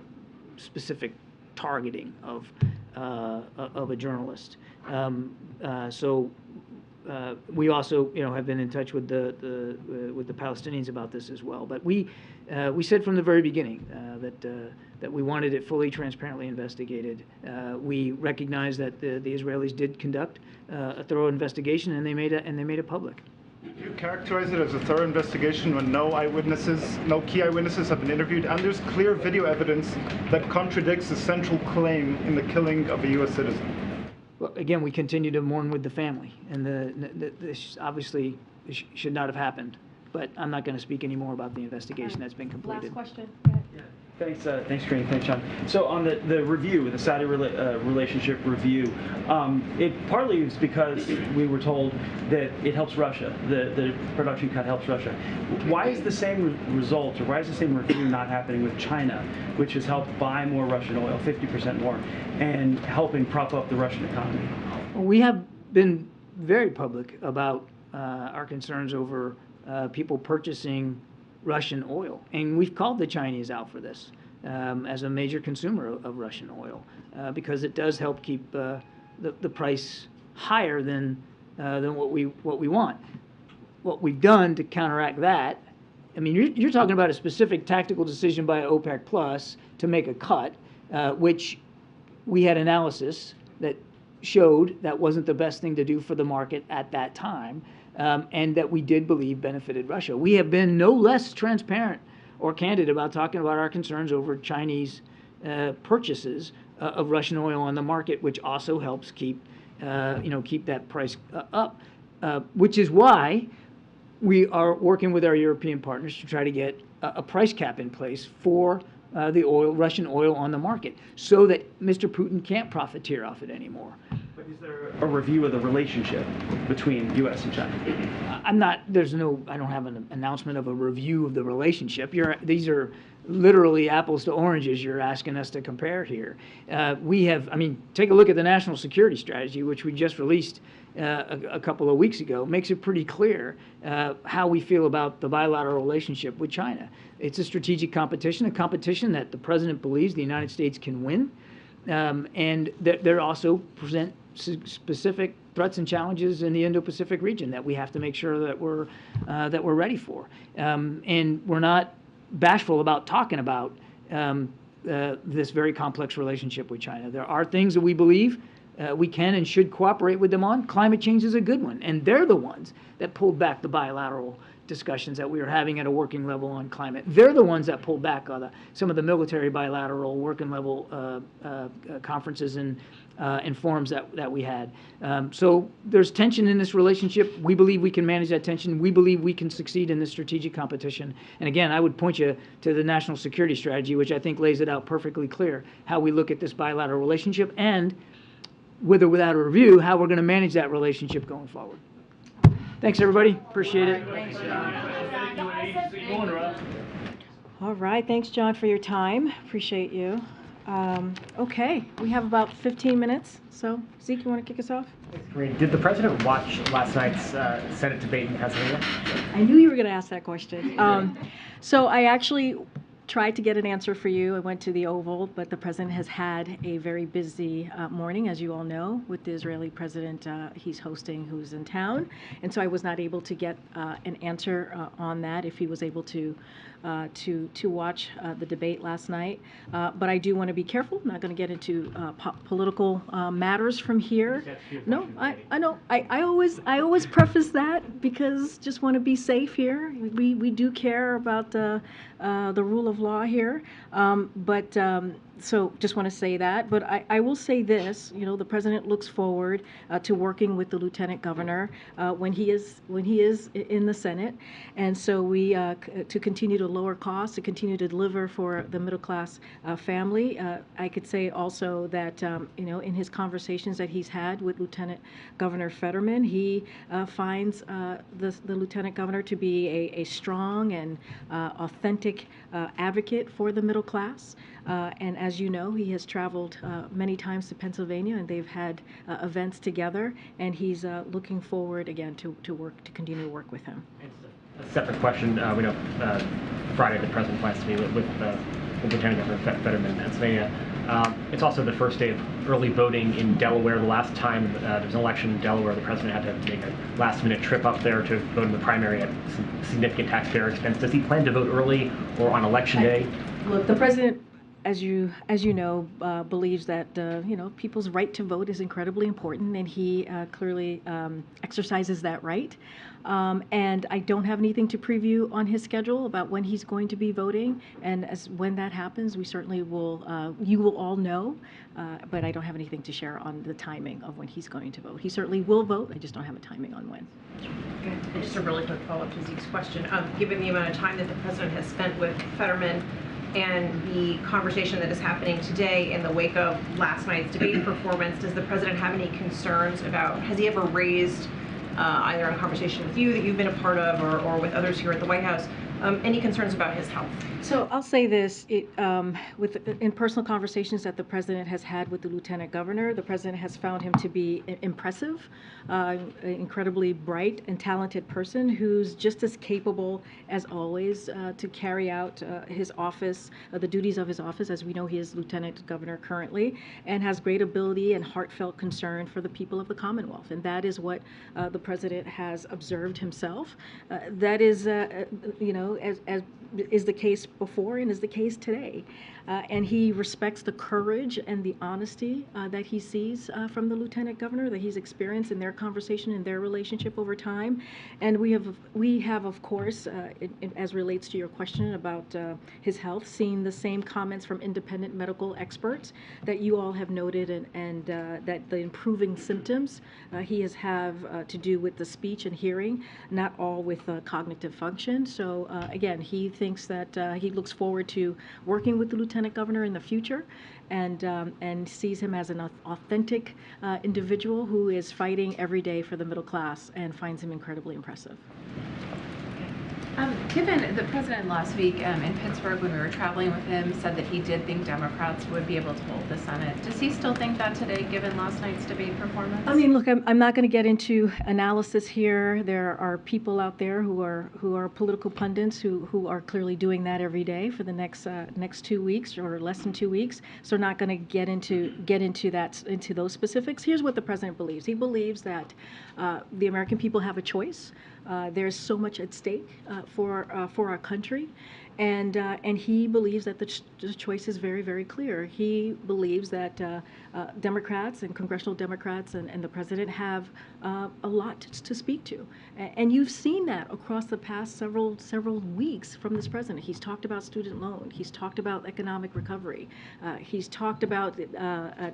specific targeting of a journalist. So we also have been in touch with the Palestinians about this as well. But we said from the very beginning that we wanted it fully, transparently investigated. We recognize that the Israelis did conduct a thorough investigation, and they made it public. Do you characterize it as a thorough investigation when no key eyewitnesses have been interviewed, and there's clear video evidence that contradicts the central claim in the killing of a U.S. citizen? Well, again, we continue to mourn with the family, and this obviously should not have happened. But I'm not going to speak any more about the investigation that's been completed. Last question. Thanks, Karine. Thanks, John. So on the review, the Saudi relationship review, it partly is because we were told that it helps Russia. The production cut helps Russia. Why is the same result, or why is the same review not happening with China, which has helped buy more Russian oil, 50% more, and helping prop up the Russian economy? Well, we have been very public about our concerns over people purchasing Russian oil, and we've called the Chinese out for this as a major consumer of Russian oil because it does help keep the price higher than what we want. What we've done to counteract that, I mean, you're talking about a specific tactical decision by OPEC Plus to make a cut, which we had analysis that showed that wasn't the best thing to do for the market at that time. And that we did believe benefited Russia. We have been no less transparent or candid about talking about our concerns over Chinese purchases of Russian oil on the market, which also helps keep that price up. Which is why we are working with our European partners to try to get a price cap in place for the Russian oil on the market, so that Mr. Putin can't profiteer off it anymore. But is there a review of the relationship between U.S. and China? I don't have an announcement of a review of the relationship. These are literally apples to oranges you're asking us to compare here. We have, I mean, take a look at the national security strategy, which we just released a couple of weeks ago. Makes it pretty clear how we feel about the bilateral relationship with China. It's a strategic competition, a competition that the president believes the United States can win, and they're also present specific threats and challenges in the Indo-Pacific region that we have to make sure that we're ready for, and we're not bashful about talking about this very complex relationship with China. There are things that we believe we can and should cooperate with them on. Climate change is a good one, and they're the ones that pulled back the bilateral discussions that we were having at a working level on climate. They're the ones that pulled back on some of the military bilateral working level conferences and forums that we had. So there's tension in this relationship. We believe we can manage that tension. We believe we can succeed in this strategic competition. And again, I would point you to the national security strategy, which I think lays it out perfectly clear, how we look at this bilateral relationship and, with or without a review, how we're going to manage that relationship going forward. Thanks, everybody. Appreciate it. All right. Thanks, John, for your time. Appreciate you. Okay. We have about 15 minutes. So, Zeke, you want to kick us off? Karine, did the president watch last night's Senate debate in Pennsylvania? I knew you were going to ask that question. So I actually tried to get an answer for you. I went to the Oval, but the president has had a very busy morning, as you all know, with the Israeli president he's hosting, who's in town. And so I was not able to get an answer on that, if he was able to watch the debate last night. But I do want to be careful. I'm not going to get into political matters from here. No, I know. I always preface that because just want to be safe here. We do care about the rule of law here. So just want to say that. But I will say this, the president looks forward to working with the lieutenant governor when he is in the Senate. And so we, to continue to lower costs, to continue to deliver for the middle class family. I could say also that, in his conversations that he's had with Lieutenant Governor Fetterman, he finds the lieutenant governor to be a strong and authentic advocate for the middle class. And as you know, he has traveled many times to Pennsylvania, and they've had events together, and he's looking forward again to continue to work with him. A separate question. We know Friday the president plans to meet with Lieutenant Governor Fetterman in Pennsylvania. It's also the first day of early voting in Delaware. The last time there was an election in Delaware, the president had to make a last-minute trip up there to vote in the primary at significant taxpayer expense. Does he plan to vote early or on election day? Look, the president, as you know, believes that people's right to vote is incredibly important, and he clearly exercises that right. And I don't have anything to preview on his schedule about when he's going to be voting. And when that happens, we certainly will. You will all know. But I don't have anything to share on the timing of when he's going to vote. He certainly will vote. I just don't have a timing on when. Okay. And just a really quick follow-up to Zeke's question. Given the amount of time that the president has spent with Fetterman, and the conversation that is happening today in the wake of last night's debate performance, does the president have any concerns about, has he ever raised, either in a conversation with you that you've been a part of or with others here at the White House, any concerns about his health? So I'll say this, in personal conversations that the president has had with the lieutenant governor, the president has found him to be impressive, incredibly bright and talented person who's just as capable as always to carry out his office, the duties of his office, as we know he is lieutenant governor currently, and has great ability and heartfelt concern for the people of the Commonwealth. And that is what the president has observed himself. That is, as is the case before and is the case today. And he respects the courage and the honesty that he sees from the lieutenant governor, that he's experienced in their conversation and their relationship over time. And we have of course, as relates to your question about his health, seen the same comments from independent medical experts that you all have noted, and that the improving symptoms he has have to do with the speech and hearing, not all with cognitive function. So again, he thinks that he looks forward to working with the lieutenant governor in the future, and sees him as an authentic individual who is fighting every day for the middle class, and finds him incredibly impressive. Given the president last week in Pittsburgh when we were traveling with him said that he did think Democrats would be able to hold the Senate. Does he still think that today, given last night's debate performance? I mean, look, I'm not going to get into analysis here. There are people out there who are political pundits who are clearly doing that every day for the next 2 weeks or less than 2 weeks. So we're not going to get into those specifics. Here's what the president believes. He believes that the American people have a choice. There's so much at stake for our country, and he believes that the choice is very, very clear. He believes that Democrats and congressional Democrats and the president have a lot to speak to, and you've seen that across the past several weeks from this president. He's talked about student loan. He's talked about economic recovery. He's talked about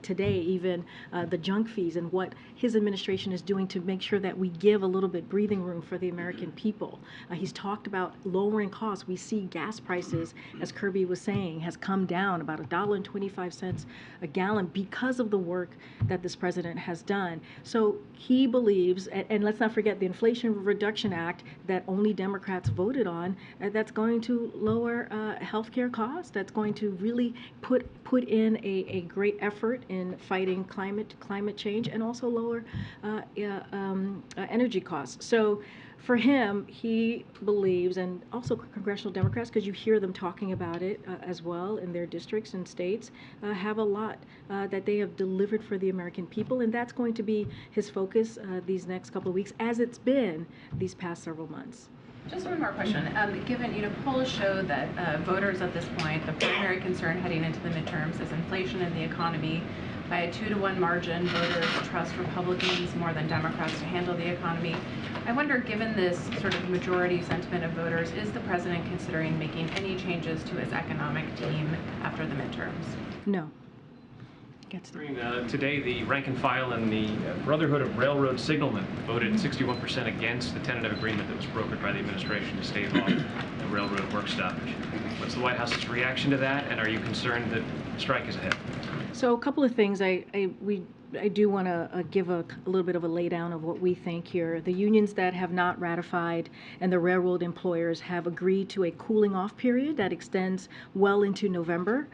today even the junk fees and what his administration is doing to make sure that we give a little bit breathing room for the American people. He's talked about lowering costs. We see gas prices, as Kirby was saying, has come down about $1.25 a gallon because of the work that this president has done. So he believes, and let's not forget the Inflation Reduction Act that only Democrats voted on, that's going to lower healthcare costs. That's going to really put in a great effort in fighting climate change and also lower energy costs. So for him, he believes, and also congressional Democrats, because you hear them talking about it as well in their districts and states, have a lot that they have delivered for the American people, and that's going to be his focus these next couple of weeks, as it's been these past several months. Just one more question. Given, polls show that voters at this point, the primary concern heading into the midterms is inflation and the economy. By a 2-to-1 margin, voters trust Republicans more than Democrats to handle the economy. I wonder, given this sort of majority sentiment of voters, is the president considering making any changes to his economic team after the midterms? No. Today, the rank and file and the Brotherhood of Railroad Signalmen voted 61% against the tentative agreement that was brokered by the administration to stave off the railroad work stoppage. What's the White House's reaction to that, and are you concerned that strike is ahead? So a couple of things. I do want to give a little bit of a laydown of what we think here. The unions that have not ratified and the railroad employers have agreed to a cooling off period that extends well into November,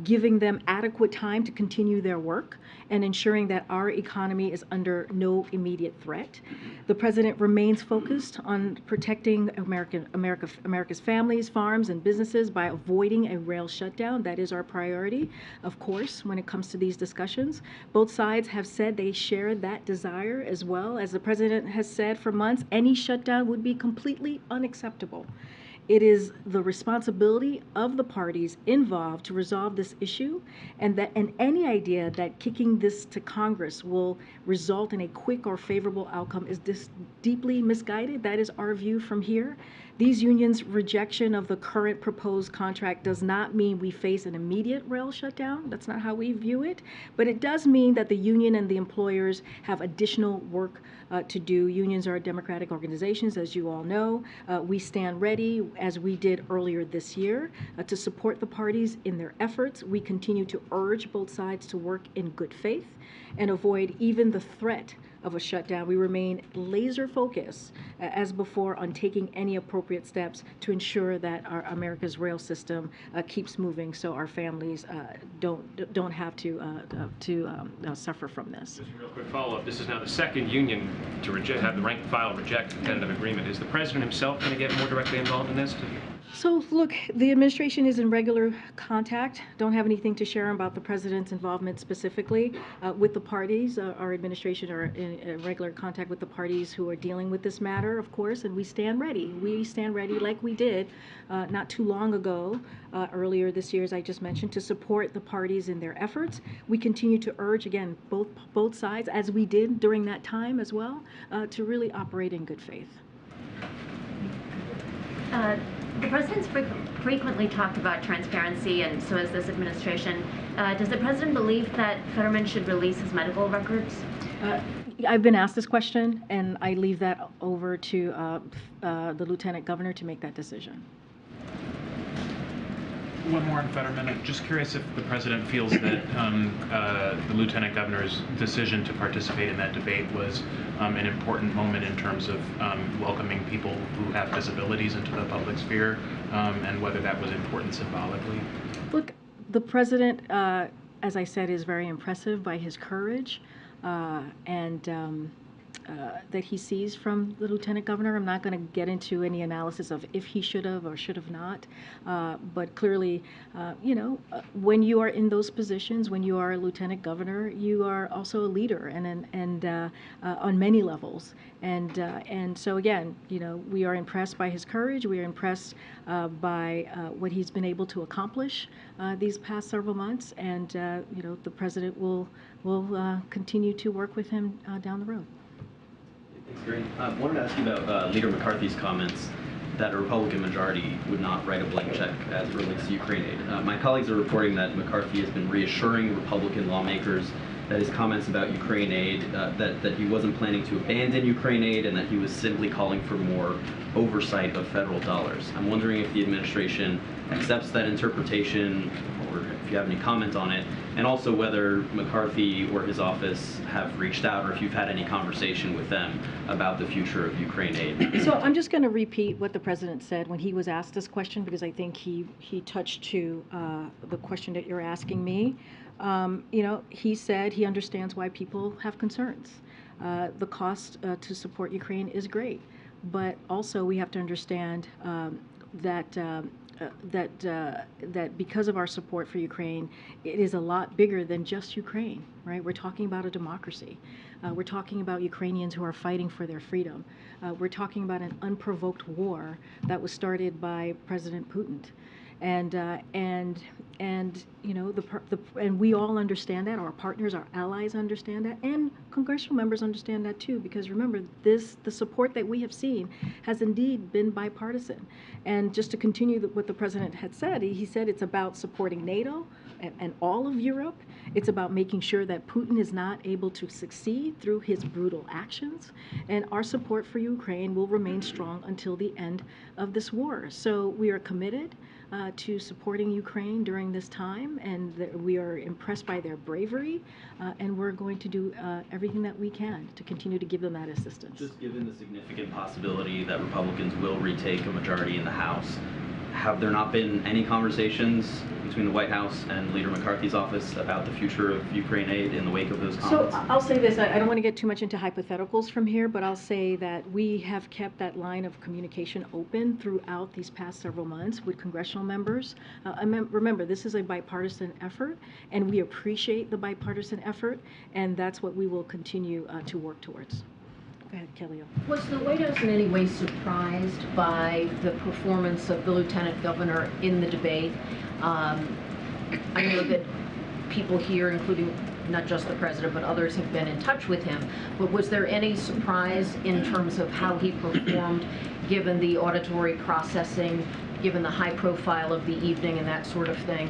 giving them adequate time to continue their work and ensuring that our economy is under no immediate threat. The president remains focused on protecting America's families, farms, and businesses by avoiding a rail shutdown. That is our priority, of course, when it comes to these discussions. Both sides have said they share that desire as well. As the president has said for months, any shutdown would be completely unacceptable. It is the responsibility of the parties involved to resolve this issue, and any idea that kicking this to Congress will result in a quick or favorable outcome is deeply misguided. That is our view from here. These unions' rejection of the current proposed contract does not mean we face an immediate rail shutdown. That's not how we view it. But it does mean that the union and the employers have additional work to do. Unions are democratic organizations, as you all know. We stand ready, as we did earlier this year, to support the parties in their efforts. We continue to urge both sides to work in good faith and avoid even the threat of a shutdown. We remain laser focused, as before, on taking any appropriate steps to ensure that our America's rail system keeps moving, so our families don't have to suffer from this. Just a real quick follow-up. This is now the second union to have the rank and file reject the tentative agreement. Is the president himself going to get more directly involved in this? So look, the administration is in regular contact. Don't have anything to share about the president's involvement specifically with the parties. Our administration are in regular contact with the parties who are dealing with this matter, of course, and we stand ready. We stand ready like we did not too long ago, earlier this year, as I just mentioned, to support the parties in their efforts. We continue to urge, again, both sides, as we did during that time as well, to really operate in good faith. The president's frequently talked about transparency, and so has this administration. Does the president believe that Fetterman should release his medical records? I've been asked this question, and I leave that over to the lieutenant governor to make that decision. One more on Fetterman. I'm just curious if the president feels that the lieutenant governor's decision to participate in that debate was an important moment in terms of welcoming people who have disabilities into the public sphere, and whether that was important symbolically. Look, the president, as I said, is very impressive by his courage and that he sees from the lieutenant governor. I'm not going to get into any analysis of if he should have or should have not, but clearly, when you are in those positions, when you are a lieutenant governor, you are also a leader and on many levels. And so again, we are impressed by his courage. We are impressed by what he's been able to accomplish these past several months, and the president will continue to work with him down the road. Thanks, Karine. I wanted to ask you about Leader McCarthy's comments that a Republican majority would not write a blank check as it relates to Ukraine aid. My colleagues are reporting that McCarthy has been reassuring Republican lawmakers that his comments about Ukraine aid, that he wasn't planning to abandon Ukraine aid and that he was simply calling for more oversight of federal dollars. I'm wondering if the administration accepts that interpretation, or if you have any comment on it, and also whether McCarthy or his office have reached out, or if you've had any conversation with them about the future of Ukraine aid. So I'm just going to repeat what the president said when he was asked this question, because I think he touched to the question that you're asking me. He said he understands why people have concerns. The cost to support Ukraine is great, but also we have to understand that because of our support for Ukraine, it is a lot bigger than just Ukraine, right? We're talking about a democracy. We're talking about Ukrainians who are fighting for their freedom. We're talking about an unprovoked war that was started by President Putin. And we all understand that. Our partners, our allies understand that, and congressional members understand that too. Because remember, the support that we have seen has indeed been bipartisan. And just to continue what the president had said, he said it's about supporting NATO and all of Europe. It's about making sure that Putin is not able to succeed through his brutal actions. And our support for Ukraine will remain strong until the end of this war. So we are committed to supporting Ukraine during this time, and we are impressed by their bravery, and we're going to do everything that we can to continue to give them that assistance. Just given the significant possibility that Republicans will retake a majority in the House, have there not been any conversations between the White House and Leader McCarthy's office about the future of Ukraine aid in the wake of those comments? So I'll say this, I don't want to get too much into hypotheticals from here, but I'll say that we have kept that line of communication open throughout these past several months with congressional members. Remember, this is a bipartisan effort, and we appreciate the bipartisan effort, and that's what we will continue to work towards. Go ahead, Kelly. Was the White House in any way surprised by the performance of the lieutenant governor in the debate? I know that people here, including not just the president, but others have been in touch with him. But was there any surprise in terms of how he performed, given the auditory processing, given the high profile of the evening and that sort of thing?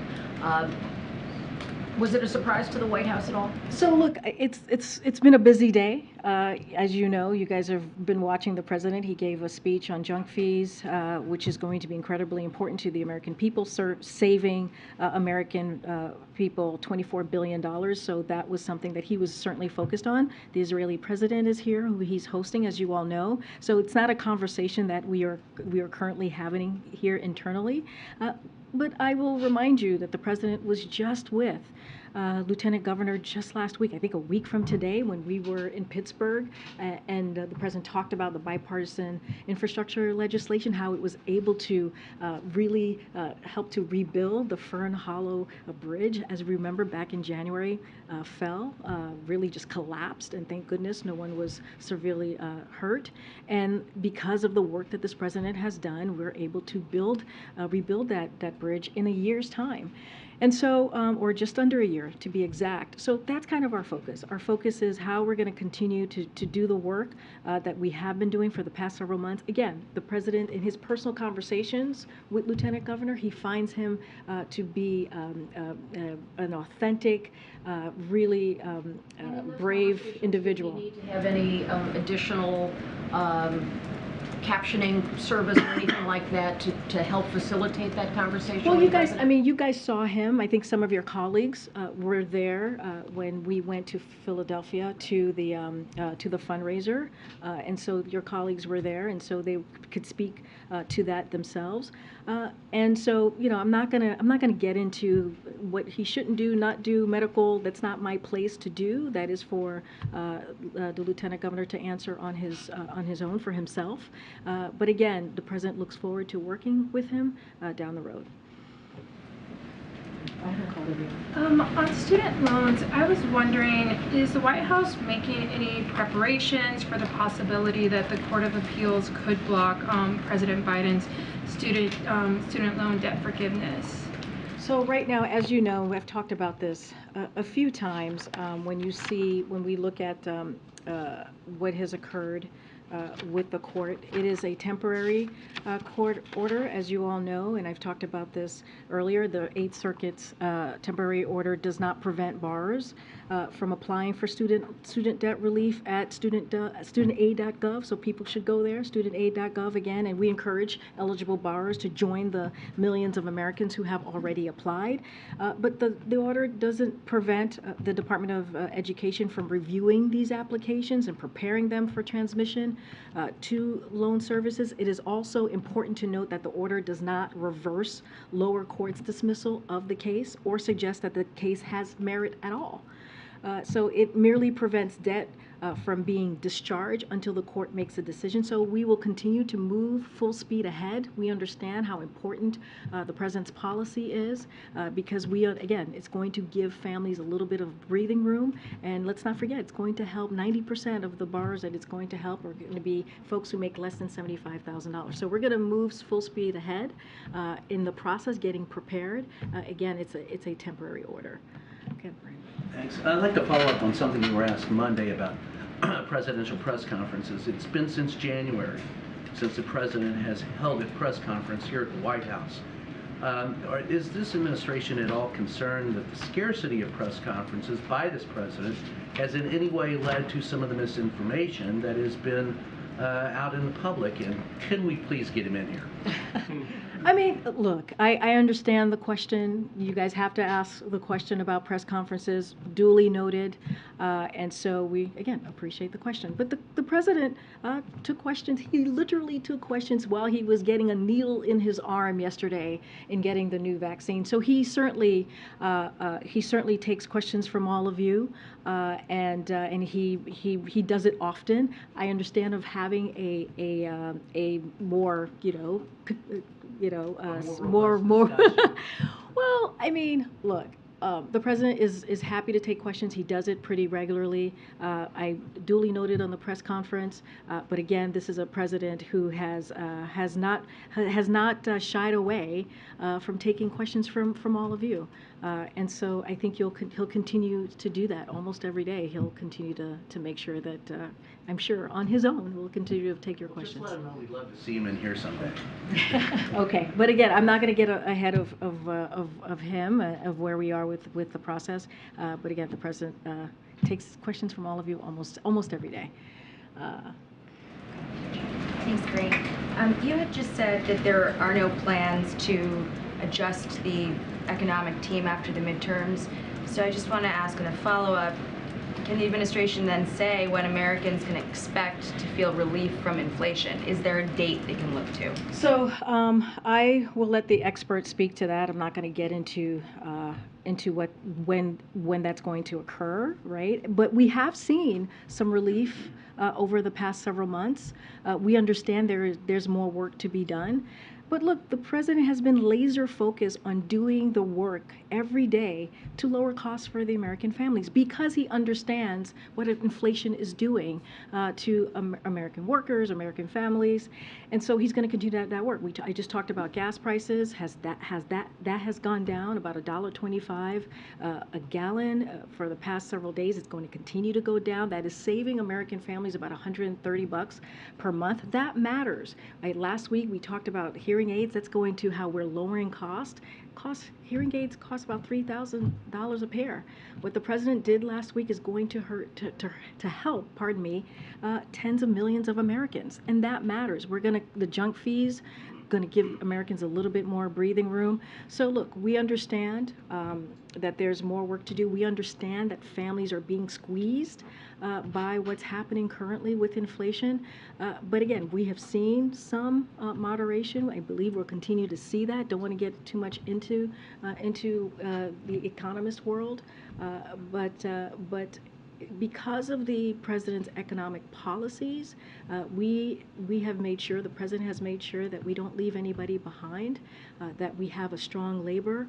Was it a surprise to the White House at all? So look, it's been a busy day. As you know, you guys have been watching the president. He gave a speech on junk fees, which is going to be incredibly important to the American people, saving American people $24 billion. So that was something that he was certainly focused on. The Israeli president is here, who he's hosting, as you all know. So it's not a conversation that we are currently having here internally. But I will remind you that the president was just with Lieutenant Governor just last week, I think a week from today, when we were in Pittsburgh, and the president talked about the bipartisan infrastructure legislation, how it was able to really help to rebuild the Fern Hollow Bridge, as we remember back in January, fell, really just collapsed, and thank goodness no one was severely hurt. And because of the work that this president has done, we're able to rebuild that bridge in a year's time. And so, or just under a year to be exact. So that's kind of our focus. Our focus is how we're going to continue to do the work that we have been doing for the past several months. Again, the president, in his personal conversations with Lieutenant Governor, he finds him to be an authentic, really brave individual. Do you need to have any additional captioning service or anything like that to help facilitate that conversation? Well, with you the guys, president? I mean, you guys saw him. I think some of your colleagues were there when we went to Philadelphia to the fundraiser, and so your colleagues were there, and so they could speak to that themselves. And so, you know, I'm not gonna get into what he shouldn't do, not do, medical. That's not my place to do. That is for the Lieutenant Governor to answer on his own for himself. But again, the president looks forward to working with him down the road. On student loans, I was wondering, is the White House making any preparations for the possibility that the Court of Appeals could block President Biden's student loan debt forgiveness? So right now, as you know, I've talked about this a few times. When we look at what has occurred with the court, it is a temporary court order, as you all know, and I've talked about this earlier. The Eighth Circuit's temporary order does not prevent borrowers from applying for student debt relief at studentaid.gov, so people should go there, studentaid.gov again, and we encourage eligible borrowers to join the millions of Americans who have already applied. But the order doesn't prevent the Department of Education from reviewing these applications and preparing them for transmission to loan services. It is also important to note that the order does not reverse lower court's dismissal of the case or suggest that the case has merit at all. So it merely prevents debt from being discharged until the court makes a decision. So we will continue to move full speed ahead. We understand how important the president's policy is because again, it's going to give families a little bit of breathing room. And let's not forget, it's going to help 90% of the borrowers that it's going to help are going to be folks who make less than $75,000. So we're going to move full speed ahead in the process, getting prepared. Again, it's a temporary order. Okay. Thanks. I'd like to follow up on something you were asked Monday about presidential press conferences. It's been since January since the president has held a press conference here at the White House. Is this administration at all concerned that the scarcity of press conferences by this president has in any way led to some of the misinformation that has been out in the public? And can we please get him in here? I mean, look, I understand the question. You guys have to ask the question about press conferences, duly noted. And so we, again, appreciate the question. But the president took questions. He literally took questions while he was getting a needle in his arm yesterday in getting the new vaccine. So he certainly takes questions from all of you. And he does it often. I understand of having a more, more. Well, I mean, look, the president is happy to take questions. He does it pretty regularly. I duly noted on the press conference, but again, this is a president who has not shied away from taking questions from all of you. And so I think he'll continue to do that almost every day. He'll continue to make sure that I'm sure on his own will continue to take your questions. Just let him know we'd love to see him in here someday. Okay, but again, I'm not going to get ahead of him of where we are with the process. But again, the president takes questions from all of you almost every day. Thanks, Greg. You had just said that there are no plans to adjust the economic team after the midterms. So I just want to ask in a follow-up, can the administration then say when Americans can expect to feel relief from inflation? Is there a date they can look to? So I will let the experts speak to that. I'm not going to get into when that's going to occur, right? But we have seen some relief over the past several months. We understand there's more work to be done. But look, the president has been laser focused on doing the work every day to lower costs for the American families because he understands what inflation is doing to American workers, American families, and so he's going to continue that work. I just talked about gas prices. That has gone down about $1.25 a gallon for the past several days. It's going to continue to go down. That is saving American families about $130 per month. That matters. Last week we talked about here hearing aids. That's going to how we're lowering hearing aids cost about $3,000 a pair. What the president did last week is going to help, tens of millions of Americans, and that matters. The junk fees going to give Americans a little bit more breathing room. So look, we understand that there's more work to do. We understand that families are being squeezed by what's happening currently with inflation. But again, we have seen some moderation. I believe we'll continue to see that. Don't want to get too much into the economist world, but because of the president's economic policies, we have made sure, the president has made sure that we don't leave anybody behind, that we have a strong labor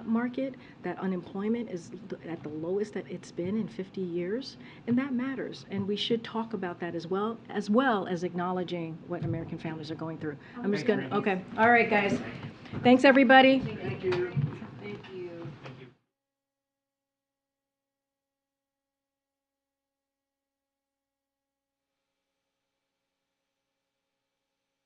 market, that unemployment is at the lowest that it's been in 50 years, and that matters. And we should talk about that as well as acknowledging what American families are going through. I'm just going to, okay. All right, guys. Thanks, everybody. Thank you.